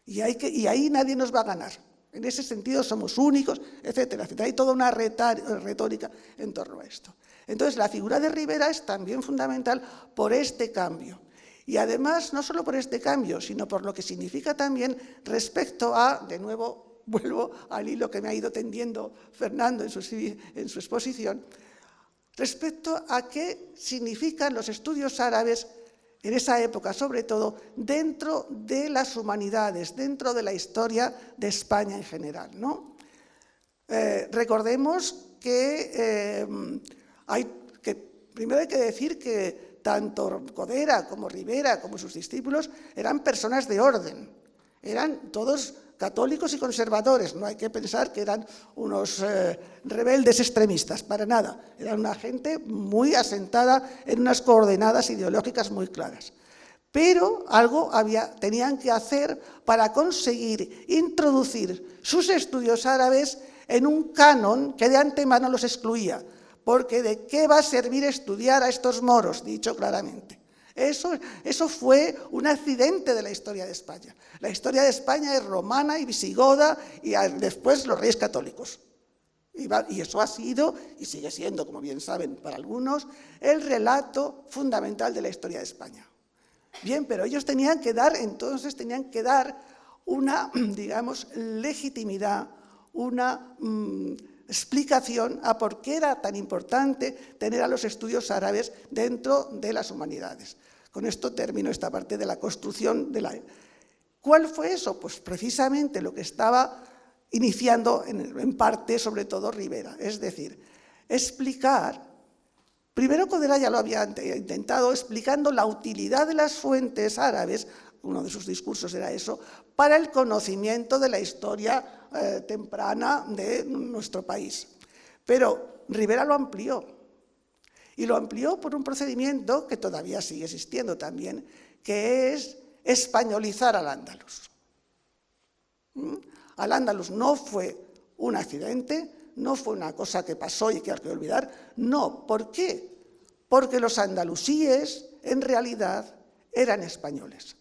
Y ahí nadie nos va a ganar. En ese sentido somos únicos, etcétera, etcétera. Hay toda una retórica en torno a esto. Entonces, la figura de Rivera es también fundamental por este cambio. Y además, no solo por este cambio, sino por lo que significa también respecto a, de nuevo, vuelvo al hilo que me ha ido tendiendo Fernando en su exposición, respecto a qué significan los estudios árabes en esa época, sobre todo dentro de las humanidades, dentro de la historia de España en general, ¿no? Recordemos que, primero hay que decir que tanto Codera como Rivera como sus discípulos eran personas de orden, eran todos católicos y conservadores, no hay que pensar que eran unos rebeldes extremistas, para nada, eran una gente muy asentada en unas coordenadas ideológicas muy claras. Pero algo tenían que hacer para conseguir introducir sus estudios árabes en un canon que de antemano los excluía, porque ¿de qué va a servir estudiar a estos moros? Dicho claramente. Eso fue un accidente de la historia de España. La historia de España es romana y visigoda y después los reyes católicos. Y eso ha sido, y sigue siendo, como bien saben para algunos, el relato fundamental de la historia de España. Bien, pero ellos tenían que dar una, digamos, legitimidad, una explicación a por qué era tan importante tener a los estudios árabes dentro de las humanidades. Con esto termino esta parte de la construcción de la... ¿Cuál fue eso? Pues precisamente lo que estaba iniciando en parte, sobre todo, Rivera. Es decir, explicar, primero Codera ya lo había intentado, explicando la utilidad de las fuentes árabes, uno de sus discursos era eso, para el conocimiento de la historia temprana de nuestro país. Pero Rivera lo amplió, y lo amplió por un procedimiento que todavía sigue existiendo también, que es españolizar al Andalus. Al-Ándalus no fue un accidente, no fue una cosa que pasó y que hay que olvidar, no. ¿Por qué? Porque los andalusíes en realidad eran españoles.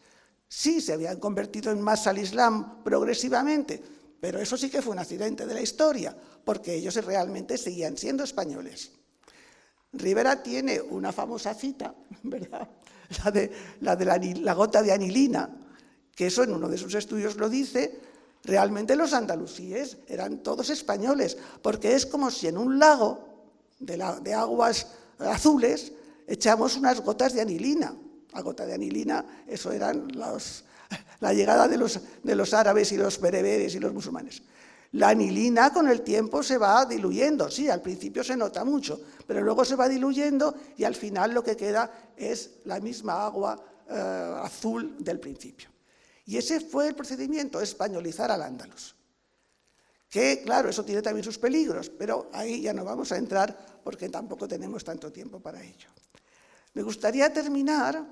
Sí, se habían convertido en más al Islam progresivamente, pero eso sí que fue un accidente de la historia, porque ellos realmente seguían siendo españoles. Rivera tiene una famosa cita, ¿verdad? La de la gota de anilina, que eso en uno de sus estudios lo dice. Realmente los andalusíes eran todos españoles, porque es como si en un lago de aguas azules echamos unas gotas de anilina. La gota de anilina, eso eran la llegada de los árabes y los bereberes y los musulmanes. La anilina con el tiempo se va diluyendo, sí, al principio se nota mucho, pero luego se va diluyendo y al final lo que queda es la misma agua azul del principio. Y ese fue el procedimiento, españolizar al Andalus. Que, claro, eso tiene también sus peligros, pero ahí ya no vamos a entrar porque tampoco tenemos tanto tiempo para ello. Me gustaría terminar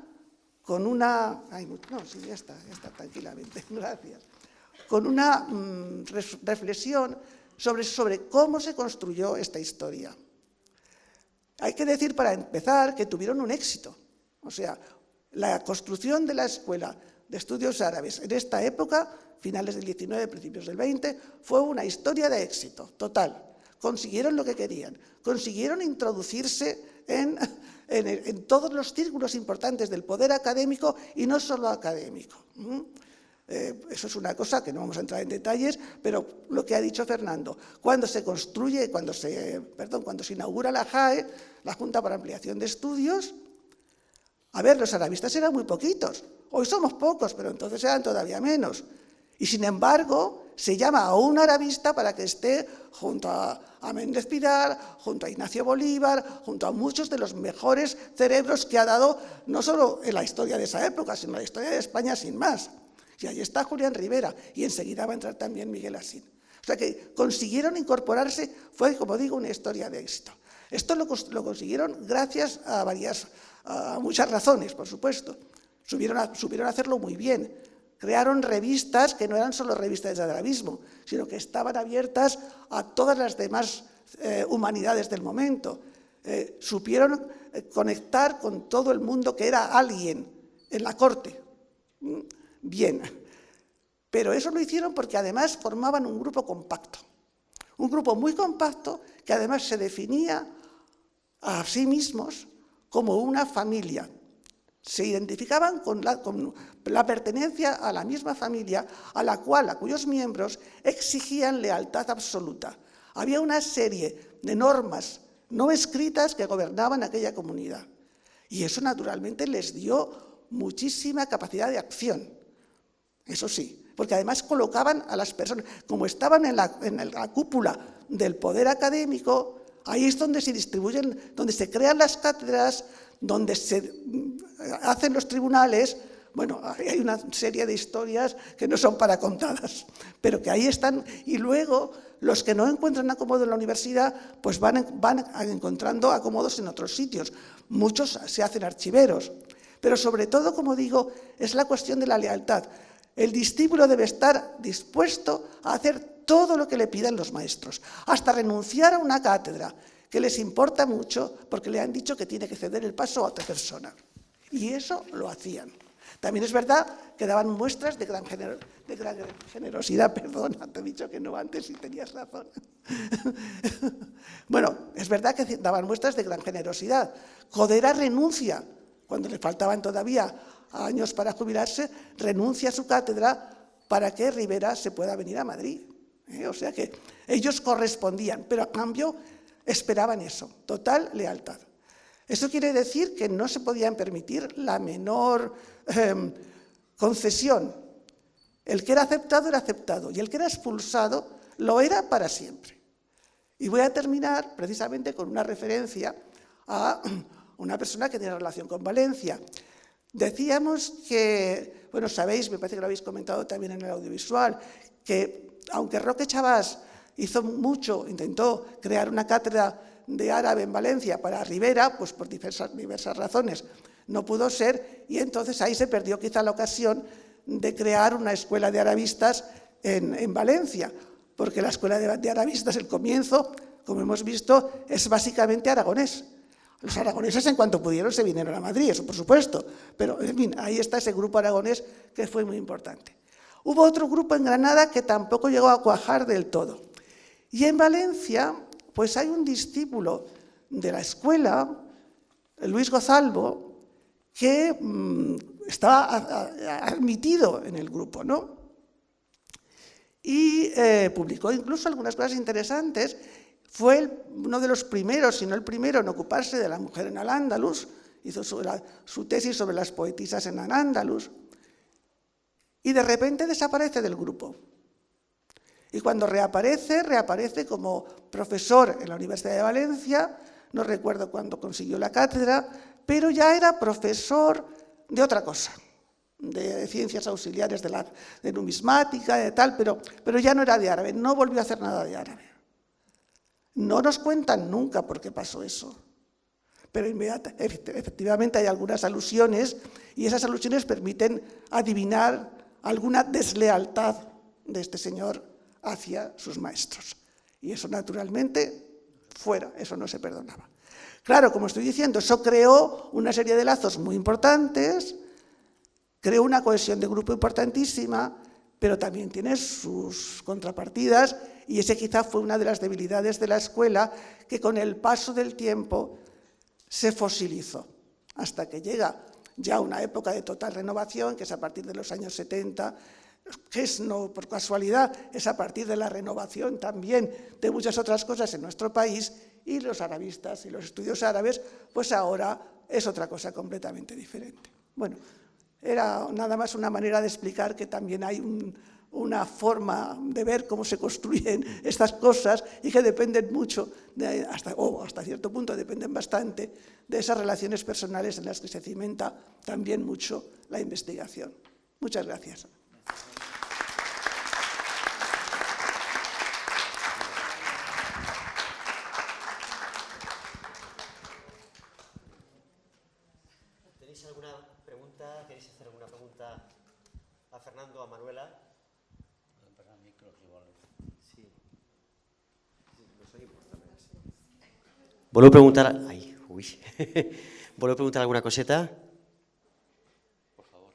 con una... Ay, no, sí, ya está tranquilamente, gracias. Con una reflexión sobre cómo se construyó esta historia. Hay que decir, para empezar, que tuvieron un éxito. O sea, la construcción de la Escuela de Estudios Árabes en esta época, finales del 19, principios del 20, fue una historia de éxito total. Consiguieron lo que querían, consiguieron introducirse en todos los círculos importantes del poder académico y no solo académico. Eso es una cosa que no vamos a entrar en detalles, pero lo que ha dicho Fernando, cuando se construye, cuando se inaugura la JAE, la Junta para Ampliación de Estudios, a ver, los arabistas eran muy poquitos, hoy somos pocos, pero entonces eran todavía menos. Y sin embargo, se llama a un arabista para que esté junto a Méndez Pidal, junto a Ignacio Bolívar, junto a muchos de los mejores cerebros que ha dado, no solo en la historia de esa época, sino en la historia de España sin más. Y ahí está Julián Rivera, y enseguida va a entrar también Miguel Asín. O sea que consiguieron incorporarse, fue, como digo, una historia de éxito. Esto lo consiguieron gracias a muchas razones, por supuesto. Supieron hacerlo muy bien. Crearon revistas que no eran solo revistas de arabismo, sino que estaban abiertas a todas las demás humanidades del momento. Supieron conectar con todo el mundo que era alguien en la corte. Bien, pero eso lo hicieron porque además formaban un grupo compacto. Un grupo muy compacto que además se definía a sí mismos como una familia. Se identificaban con la pertenencia a la misma familia a cuyos miembros exigían lealtad absoluta. Había una serie de normas no escritas que gobernaban aquella comunidad. Y eso naturalmente les dio muchísima capacidad de acción. Eso sí, porque además colocaban a las personas, como estaban en la cúpula del poder académico, ahí es donde se distribuyen, donde se crean las cátedras, donde se hacen los tribunales. Bueno, hay una serie de historias que no son para contadas, pero que ahí están. Y luego los que no encuentran acomodo en la universidad, pues van encontrando acomodos en otros sitios. Muchos se hacen archiveros. Pero sobre todo, como digo, es la cuestión de la lealtad. El discípulo debe estar dispuesto a hacer todo lo que le pidan los maestros, hasta renunciar a una cátedra que les importa mucho porque le han dicho que tiene que ceder el paso a otra persona. Y eso lo hacían. También es verdad que daban muestras de gran generosidad. Perdona, te he dicho que no antes y tenías razón. Bueno, es verdad que daban muestras de gran generosidad. Codera renuncia, cuando le faltaban todavía años para jubilarse, renuncia a su cátedra para que Rivera se pueda venir a Madrid. O sea que ellos correspondían, pero a cambio esperaban eso, total lealtad. Eso quiere decir que no se podían permitir la menor concesión. El que era aceptado, y el que era expulsado lo era para siempre. Y voy a terminar precisamente con una referencia a una persona que tiene relación con Valencia. Decíamos que, bueno, sabéis, me parece que lo habéis comentado también en el audiovisual, que aunque Roque Chavás hizo mucho, intentó crear una cátedra de árabe en Valencia para Rivera, pues por diversas razones no pudo ser, y entonces ahí se perdió quizá la ocasión de crear una escuela de arabistas en Valencia, porque la escuela de arabistas, el comienzo, como hemos visto, es básicamente aragonés. Los aragoneses, en cuanto pudieron, se vinieron a Madrid, eso por supuesto, pero en fin, ahí está ese grupo aragonés que fue muy importante. Hubo otro grupo en Granada que tampoco llegó a cuajar del todo. Y en Valencia, pues hay un discípulo de la escuela, Luis Gozalvo, que estaba admitido en el grupo, ¿no? Y publicó incluso algunas cosas interesantes. Fue uno de los primeros, si no el primero, en ocuparse de la mujer en Al-Ándalus. Hizo su tesis sobre las poetisas en Al-Ándalus. Y de repente desaparece del grupo. Y cuando reaparece como profesor en la Universidad de Valencia, no recuerdo cuándo consiguió la cátedra, pero ya era profesor de otra cosa, de ciencias auxiliares de numismática, de tal, pero ya no era de árabe, no volvió a hacer nada de árabe. No nos cuentan nunca por qué pasó eso, pero efectivamente hay algunas alusiones y esas alusiones permiten adivinar alguna deslealtad de este señor hacia sus maestros. Y eso naturalmente fuera, eso no se perdonaba. Claro, como estoy diciendo, eso creó una serie de lazos muy importantes, creó una cohesión de grupo importantísima, pero también tiene sus contrapartidas, y ese quizá fue una de las debilidades de la escuela, que con el paso del tiempo se fosilizó, hasta que llega ya una época de total renovación, que es a partir de los años 70, que es no por casualidad, es a partir de la renovación también de muchas otras cosas en nuestro país, y los arabistas y los estudios árabes, pues ahora es otra cosa completamente diferente. Bueno, era nada más una manera de explicar que también hay una forma de ver cómo se construyen estas cosas y que dependen mucho, hasta cierto punto dependen bastante de esas relaciones personales en las que se cimenta también mucho la investigación. Muchas gracias. ¿Tenéis alguna pregunta? ¿Queréis hacer alguna pregunta a Fernando, a Manuela? Sí. ¿Vuelvo a preguntar? Ay, uy. ¿Vuelvo a preguntar alguna coseta? Por favor.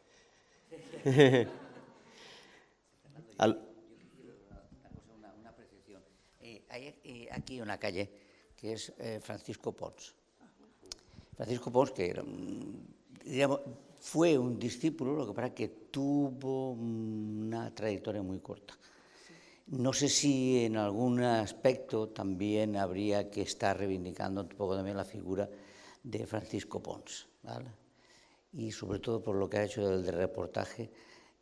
Una precisión. Hay aquí una calle que es Francisco Pons. Francisco Pons, que era digamos, fue un discípulo, lo que pasa es que tuvo una trayectoria muy corta. No sé si en algún aspecto también habría que estar reivindicando un poco también la figura de Francisco Pons, ¿vale? Y sobre todo por lo que ha hecho del reportaje,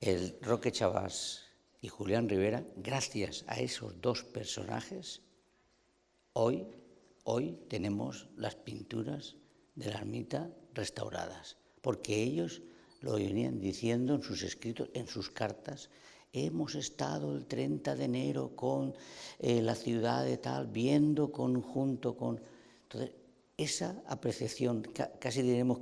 el Roque Chavás y Julián Rivera, gracias a esos dos personajes, hoy tenemos las pinturas de la ermita restauradas, porque ellos lo venían diciendo en sus escritos, en sus cartas. Hemos estado el 30 de enero con la ciudad de tal, viendo junto con... Entonces, esa apreciación, casi diremos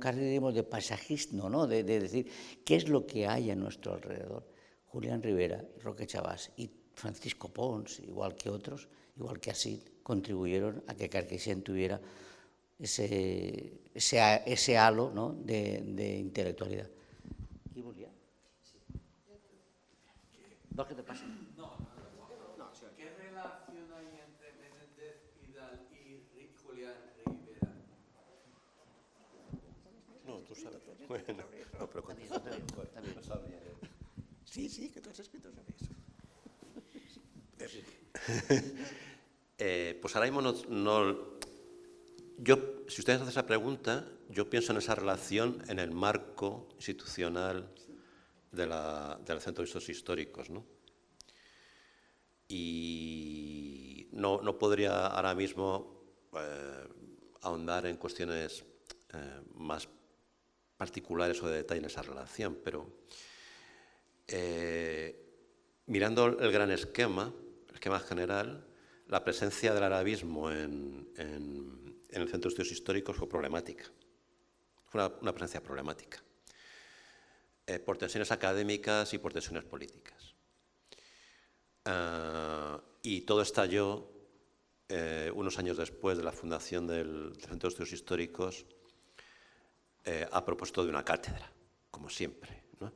de paisajismo, ¿no? De decir qué es lo que hay a nuestro alrededor. Julián Rivera, Roque Chavás y Francisco Pons, igual que otros, igual que Asid, contribuyeron a que Carcaixent tuviera ese halo, ¿no? de intelectualidad. ¿Qué volía? ¿Dos que te pasen? ¿Qué relación hay entre Menéndez Pidal y Julián Rivera? No, tú sabes. Bueno, no, pero Está bien. Sí, que tú has escrito sobre eso. Pues ahora mismo si ustedes hacen esa pregunta, yo pienso en esa relación en el marco institucional del Centro de Estudios Históricos, ¿no? Y no podría ahora mismo ahondar en cuestiones más particulares o de detalle en esa relación, pero mirando el gran esquema general, la presencia del arabismo en el Centro de Estudios Históricos fue problemática. Fue una presencia problemática, por tensiones académicas y por tensiones políticas. Y todo estalló unos años después de la fundación del Centro de Estudios Históricos a propósito de una cátedra, como siempre, ¿no?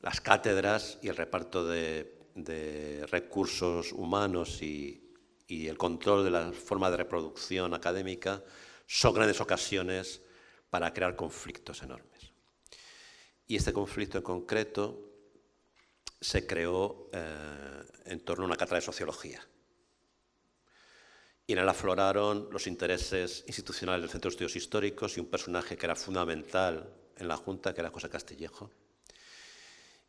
Las cátedras y el reparto de recursos humanos y el control de la forma de reproducción académica son grandes ocasiones para crear conflictos enormes. Y este conflicto en concreto se creó en torno a una cátedra de sociología. Y en él afloraron los intereses institucionales del Centro de Estudios Históricos y un personaje que era fundamental en la Junta, que era José Castillejo,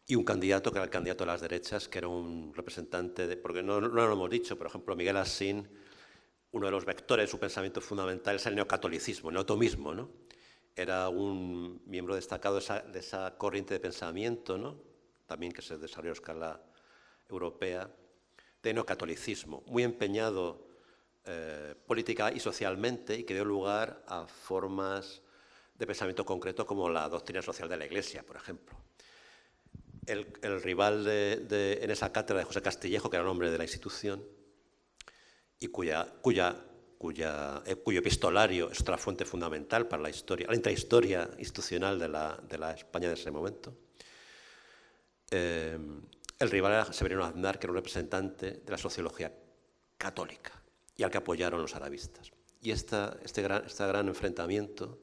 y un candidato que era el candidato de las derechas, que era un representante porque no lo hemos dicho, por ejemplo, Miguel Asín, uno de los vectores de su pensamiento fundamental es el neocatolicismo, el neotomismo, ¿no? Era un miembro destacado de esa corriente de pensamiento, ¿no? También que se desarrolló a escala europea, de neocatolicismo, muy empeñado política y socialmente, y que dio lugar a formas de pensamiento concreto como la doctrina social de la Iglesia, por ejemplo. El rival en esa cátedra de José Castillejo, que era el hombre de la institución, y cuyo epistolario es otra fuente fundamental para la intrahistoria institucional de la España de ese momento. El rival era Severino Aznar, que era un representante de la sociología católica y al que apoyaron los arabistas. Y este gran enfrentamiento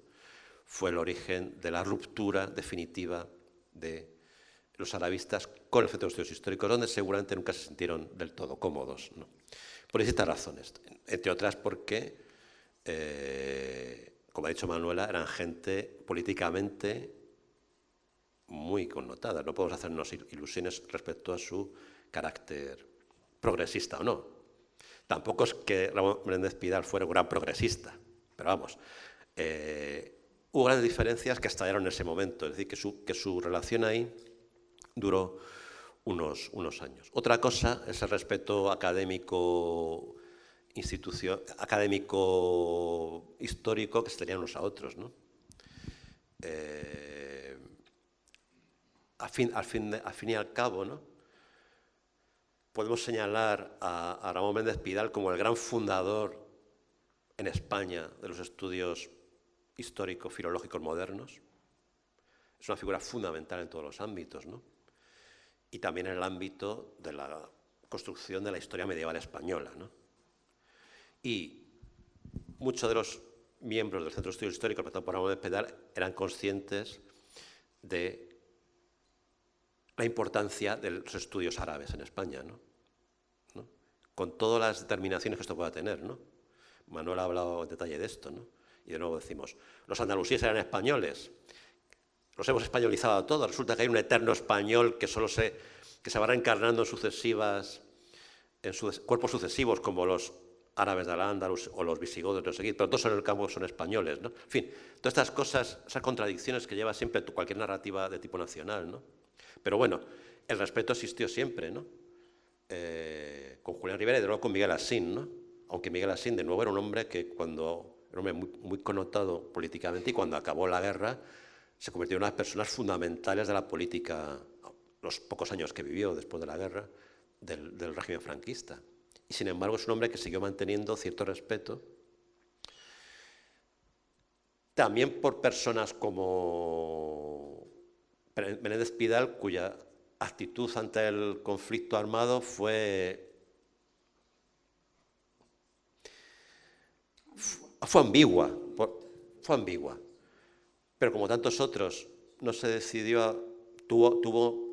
fue el origen de la ruptura definitiva de los arabistas con el Centro de Estudios Históricos, donde seguramente nunca se sintieron del todo cómodos, ¿no? Por distintas razones, entre otras porque, como ha dicho Manuela, eran gente políticamente muy connotada. No podemos hacernos ilusiones respecto a su carácter progresista o no. Tampoco es que Ramón Menéndez Pidal fuera un gran progresista, pero vamos, hubo grandes diferencias que estallaron en ese momento, es decir, que su relación ahí duró unos años. Otra cosa es el respeto académico histórico que se tenían unos a otros, ¿no? Al fin y al cabo, ¿no? Podemos señalar a Ramón Méndez Pidal como el gran fundador en España de los estudios históricos filológicos modernos. Es una figura fundamental en todos los ámbitos, ¿no? Y también en el ámbito de la construcción de la historia medieval española, ¿no? Y muchos de los miembros del Centro de Estudios Históricos, representados por Ramón Méndez Pidal, eran conscientes de la importancia de los estudios árabes en España, ¿no? Con todas las determinaciones que esto pueda tener, ¿no? Manuel ha hablado en detalle de esto, ¿no? Y de nuevo decimos, los andalusíes eran españoles, los hemos españolizado a todos, resulta que hay un eterno español que se va reencarnando en cuerpos sucesivos, como los árabes de Al-Ándalus o los visigodos, no sé qué, pero todos en el campo son españoles, ¿no? En fin, todas estas cosas, esas contradicciones que lleva siempre cualquier narrativa de tipo nacional, ¿no? Pero bueno, el respeto existió siempre, ¿no? Con Julián Rivera y de nuevo con Miguel Asín, ¿no? Aunque Miguel Asín de nuevo era un hombre que era un hombre muy connotado políticamente, y cuando acabó la guerra se convirtió en una de las personas fundamentales de la política, los pocos años que vivió después de la guerra, del régimen franquista. Y sin embargo es un hombre que siguió manteniendo cierto respeto, también por personas como Menéndez Pidal, cuya actitud ante el conflicto armado fue ambigua, pero como tantos otros no se decidió, tuvo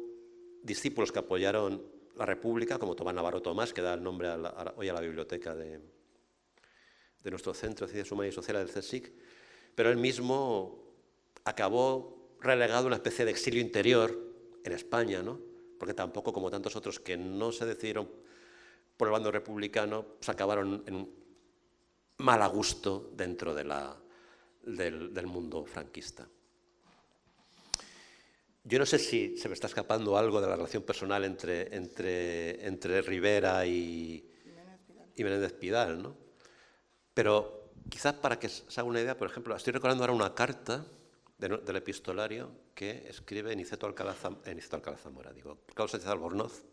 discípulos que apoyaron la República, como Tomás Navarro Tomás, que da el nombre hoy a la biblioteca de nuestro Centro de Ciencias Humanas y Sociales del CSIC, pero él mismo acabó relegado a una especie de exilio interior en España, ¿no? Porque tampoco, como tantos otros que no se decidieron por el bando republicano, pues acabaron en un mal a gusto dentro del mundo franquista. Yo no sé si se me está escapando algo de la relación personal entre Rivera y Menéndez Pidal, ¿no? Pero quizás para que se haga una idea, por ejemplo, estoy recordando ahora una carta del epistolario que escribe Niceto Alcalá Zamora, Carlos Sánchez Albornoz,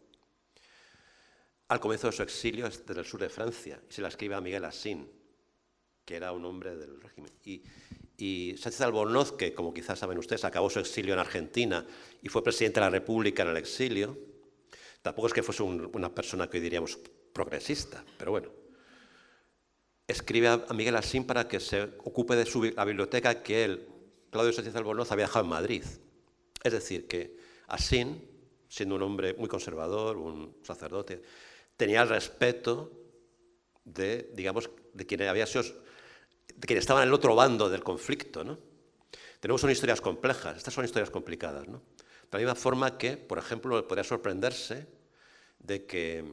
al comienzo de su exilio desde el sur de Francia, y se la escribe a Miguel Asín, que era un hombre del régimen. Y Sánchez Albornoz, que como quizás saben ustedes, acabó su exilio en Argentina y fue presidente de la República en el exilio, tampoco es que fuese una persona que hoy diríamos progresista, pero bueno, escribe a Miguel Asín para que se ocupe de la biblioteca que él, Claudio Sánchez Albornoz, había dejado en Madrid. Es decir, que Asín, siendo un hombre muy conservador, un sacerdote, tenía el respeto de, digamos, de quien había sido, de quien estaba en el otro bando del conflicto, ¿no? Tenemos unas historias complejas, estas son historias complicadas, ¿no? De la misma forma que, por ejemplo, podría sorprenderse de que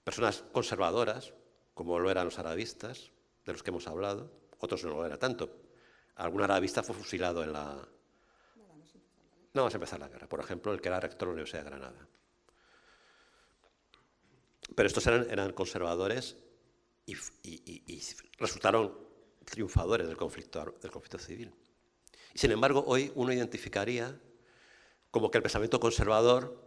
personas conservadoras, como lo eran los arabistas, de los que hemos hablado, otros no lo era tanto. Algún arabista fue fusilado en la... No, vas a empezar la guerra. Por ejemplo, el que era rector de la Universidad de Granada. Pero estos eran conservadores y resultaron triunfadores del conflicto civil. Y sin embargo, hoy uno identificaría como que el pensamiento conservador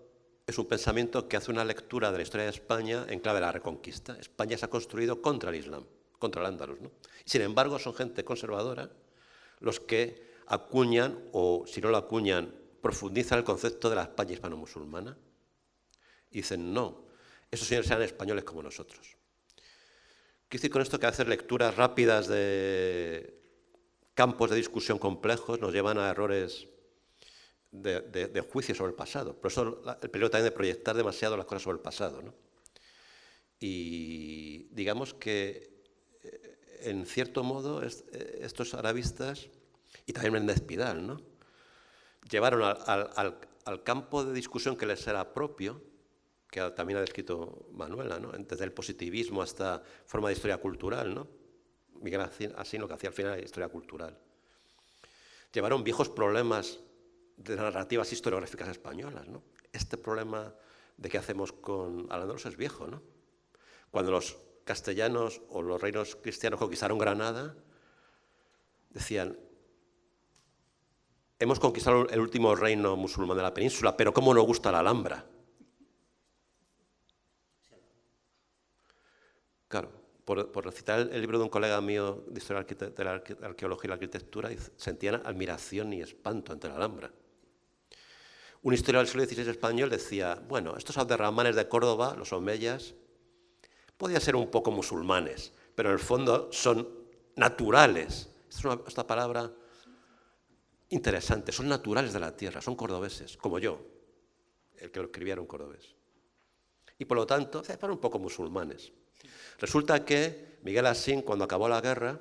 es un pensamiento que hace una lectura de la historia de España en clave de la Reconquista. España se ha construido contra el Islam, contra el Andalus, ¿no? Y sin embargo, son gente conservadora los que acuñan, o si no lo acuñan, profundizan el concepto de la España hispano-musulmana. Y dicen, no, esos señores eran españoles como nosotros. Quiero decir con esto que hacer lecturas rápidas de campos de discusión complejos nos llevan a errores de juicio sobre el pasado. Por eso el peligro también de proyectar demasiado las cosas sobre el pasado, ¿no? Y digamos que, en cierto modo, estos arabistas, y también Menéndez Pidal, ¿no?, llevaron al campo de discusión que les era propio, que también ha descrito Manuela, ¿no?, desde el positivismo hasta forma de historia cultural, ¿no? Miguel Asín lo que hacía al final era historia cultural. Llevaron viejos problemas de narrativas historiográficas españolas, ¿no? Este problema de qué hacemos con Al-Ándalus es viejo, ¿no? Cuando los castellanos o los reinos cristianos conquistaron Granada, decían, hemos conquistado el último reino musulmán de la península, pero ¿cómo nos gusta la Alhambra? Claro, por citar el libro de un colega mío de historia de la arqueología y la arquitectura, sentían admiración y espanto ante la Alhambra. Un historiador del siglo XVI español decía, bueno, estos abderrahmanes de Córdoba, los omeyas, podían ser un poco musulmanes, pero en el fondo son naturales. Esta palabra interesantes, son naturales de la tierra, son cordobeses, como yo, el que lo escribía era un cordobés. Y por lo tanto, fueron un poco musulmanes. Resulta que Miguel Asín, cuando acabó la guerra,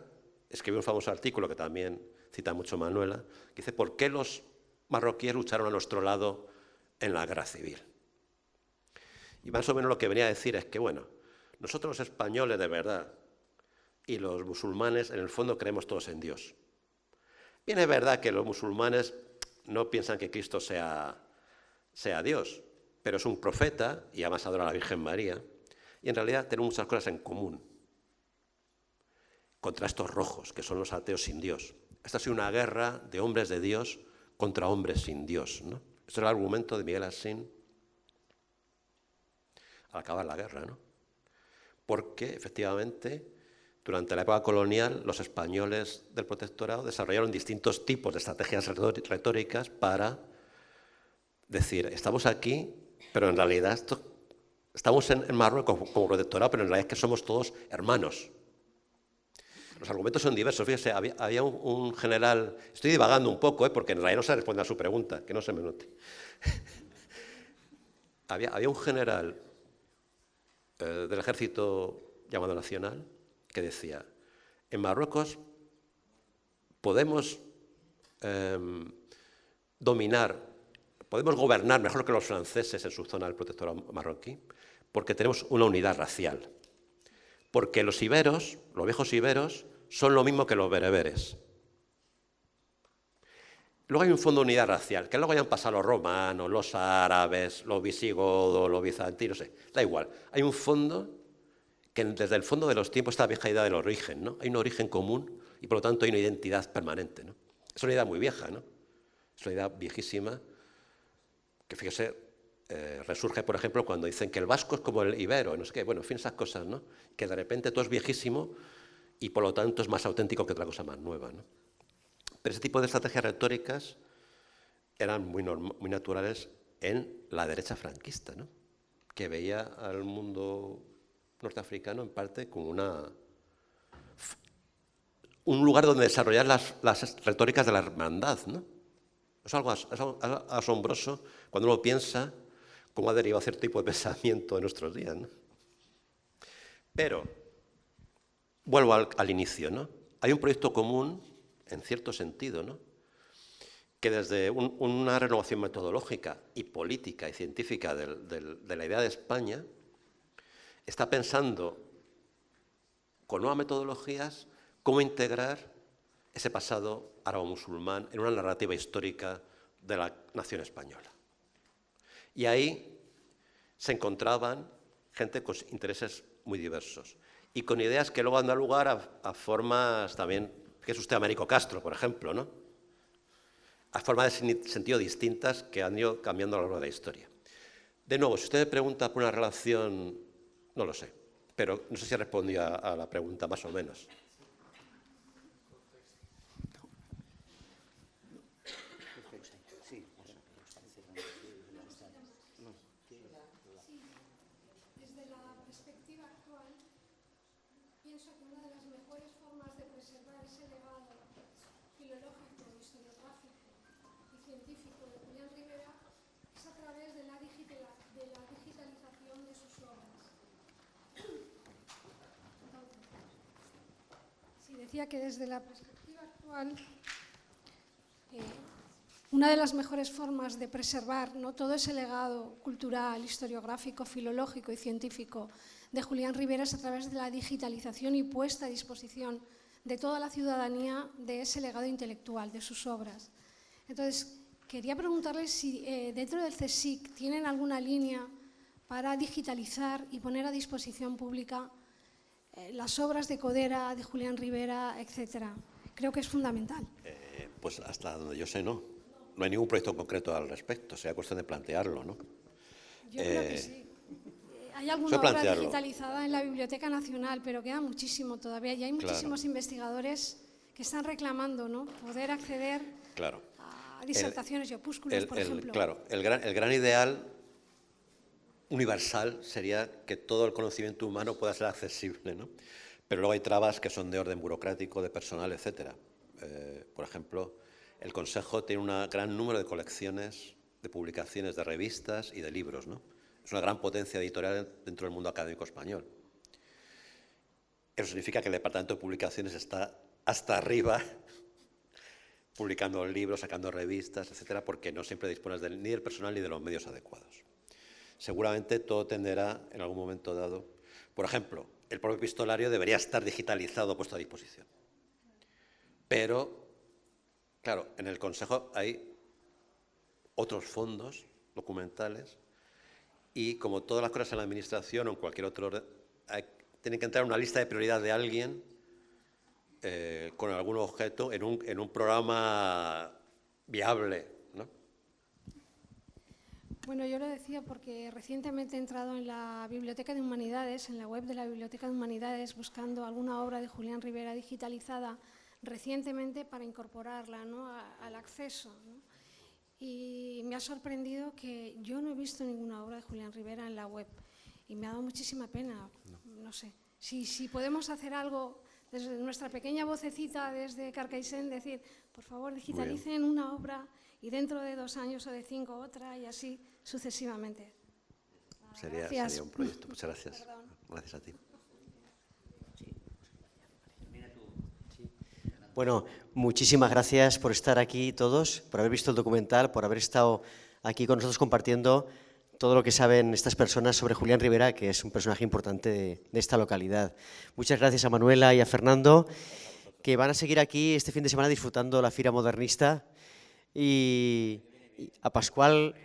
escribió un famoso artículo que también cita mucho Manuela, que dice: ¿por qué los marroquíes lucharon a nuestro lado en la guerra civil? Y más o menos lo que venía a decir es que, bueno, nosotros los españoles de verdad y los musulmanes en el fondo creemos todos en Dios. Bien, es verdad que los musulmanes no piensan que Cristo sea Dios, pero es un profeta y además adora a la Virgen María, y en realidad tenemos muchas cosas en común contra estos rojos, que son los ateos sin Dios. Esta ha sido una guerra de hombres de Dios contra hombres sin Dios, ¿no? Este es el argumento de Miguel Asín al acabar la guerra, ¿no? Porque, efectivamente, durante la época colonial, los españoles del protectorado desarrollaron distintos tipos de estrategias retóricas para decir: estamos aquí, pero en realidad estamos en Marruecos como protectorado, pero en realidad es que somos todos hermanos. Los argumentos son diversos. Fíjese, había un general, estoy divagando un poco, porque en realidad no se responde a su pregunta, que no se me note. había un general del ejército llamado Nacional que decía: en Marruecos podemos podemos gobernar mejor que los franceses en su zona del protectorado marroquí, porque tenemos una unidad racial. Porque los iberos, los viejos iberos, son lo mismo que los bereberes. Luego hay un fondo de unidad racial, que luego hayan pasado los romanos, los árabes, los visigodos, los bizantinos, no sé, da igual. Hay un fondo que desde el fondo de los tiempos, esta vieja idea del origen, ¿no? Hay un origen común y por lo tanto hay una identidad permanente, ¿no? Es una idea muy vieja, ¿no? Es una idea viejísima que, fíjese, resurge, por ejemplo, cuando dicen que el vasco es como el ibero, no sé qué, bueno, en fin, esas cosas, ¿no? Que de repente todo es viejísimo y por lo tanto es más auténtico que otra cosa más nueva, ¿no? Pero ese tipo de estrategias retóricas eran muy naturales en la derecha franquista, ¿no? Que veía al mundo norteafricano en parte como un lugar donde desarrollar las retóricas de la hermandad, ¿no? Es algo asombroso cuando uno piensa cómo ha derivado cierto tipo de pensamiento en nuestros días, ¿no? Pero, vuelvo al inicio, ¿no? Hay un proyecto común, en cierto sentido, ¿no? Que desde una renovación metodológica y política y científica de la idea de España, está pensando con nuevas metodologías cómo integrar ese pasado árabo-musulmán en una narrativa histórica de la nación española. Y ahí se encontraban gente con intereses muy diversos y con ideas que luego han dado lugar a formas también, que es usted Américo Castro, por ejemplo, ¿no? A formas de sentido distintas que han ido cambiando a lo largo de la historia. De nuevo, si usted me pregunta por una relación, no lo sé, pero no sé si respondí a la pregunta más o menos. Desde la perspectiva actual, pienso que una de las mejores formas de preservar ese legado filológico, historiográfico y científico de Julián Ribera es a través de la digitalización de sus obras. Sí, decía que desde la perspectiva actual, una de las mejores formas de preservar, ¿no?, todo ese legado cultural, historiográfico, filológico y científico de Julián Ribera es a través de la digitalización y puesta a disposición de toda la ciudadanía de ese legado intelectual, de sus obras. Entonces, quería preguntarles si dentro del CSIC tienen alguna línea para digitalizar y poner a disposición pública las obras de Codera, de Julián Ribera, etcétera. Creo que es fundamental. Pues hasta donde yo sé, no. No hay ningún proyecto concreto al respecto, sea cuestión de plantearlo, ¿no? Yo creo que sí. Hay alguna obra digitalizada en la Biblioteca Nacional, pero queda muchísimo todavía y hay muchísimos investigadores que están reclamando, ¿no?, poder acceder a disertaciones y opúsculos, por ejemplo. Claro, el gran ideal universal sería que todo el conocimiento humano pueda ser accesible, ¿no? Pero luego hay trabas que son de orden burocrático, de personal, etcétera. Por ejemplo, el Consejo tiene un gran número de colecciones, de publicaciones, de revistas y de libros, ¿no? Es una gran potencia editorial dentro del mundo académico español. Eso significa que el Departamento de Publicaciones está hasta arriba, publicando libros, sacando revistas, etcétera, porque no siempre dispones ni del personal ni de los medios adecuados. Seguramente todo tenderá en algún momento dado. Por ejemplo, el propio epistolario debería estar digitalizado, puesto a disposición. Pero, claro, en el Consejo hay otros fondos documentales y, como todas las cosas en la Administración o en cualquier otro orden, tiene que entrar una lista de prioridad de alguien con algún objeto en un programa viable, ¿no? Bueno, yo lo decía porque recientemente he entrado en la Biblioteca de Humanidades, en la web de la Biblioteca de Humanidades, buscando alguna obra de Julián Ribera digitalizada recientemente para incorporarla, ¿no?, al acceso, ¿no? Y me ha sorprendido que yo no he visto ninguna obra de Julián Ribera en la web y me ha dado muchísima pena. No sé, si podemos hacer algo desde nuestra pequeña vocecita, desde Carcaixent, decir, por favor, digitalicen una obra y dentro de 2 años o de 5 otra y así sucesivamente. Sería un proyecto. Muchas gracias. Perdón. Gracias a ti. Bueno, muchísimas gracias por estar aquí todos, por haber visto el documental, por haber estado aquí con nosotros compartiendo todo lo que saben estas personas sobre Julián Ribera, que es un personaje importante de esta localidad. Muchas gracias a Manuela y a Fernando, que van a seguir aquí este fin de semana disfrutando la Fira Modernista, y a Pascual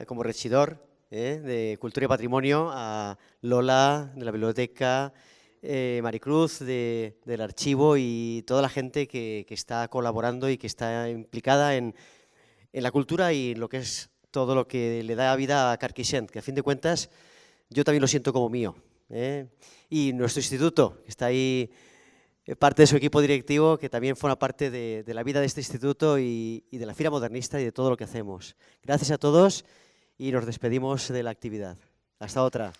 como regidor de Cultura y Patrimonio, a Lola de la biblioteca, Maricruz del archivo y toda la gente que está colaborando y que está implicada en la cultura y en lo que es todo lo que le da vida a Carcaixent, que a fin de cuentas yo también lo siento como mío. Y nuestro instituto, que está ahí, parte de su equipo directivo, que también forma parte de la vida de este instituto y de la Fira Modernista y de todo lo que hacemos. Gracias a todos y nos despedimos de la actividad. Hasta otra.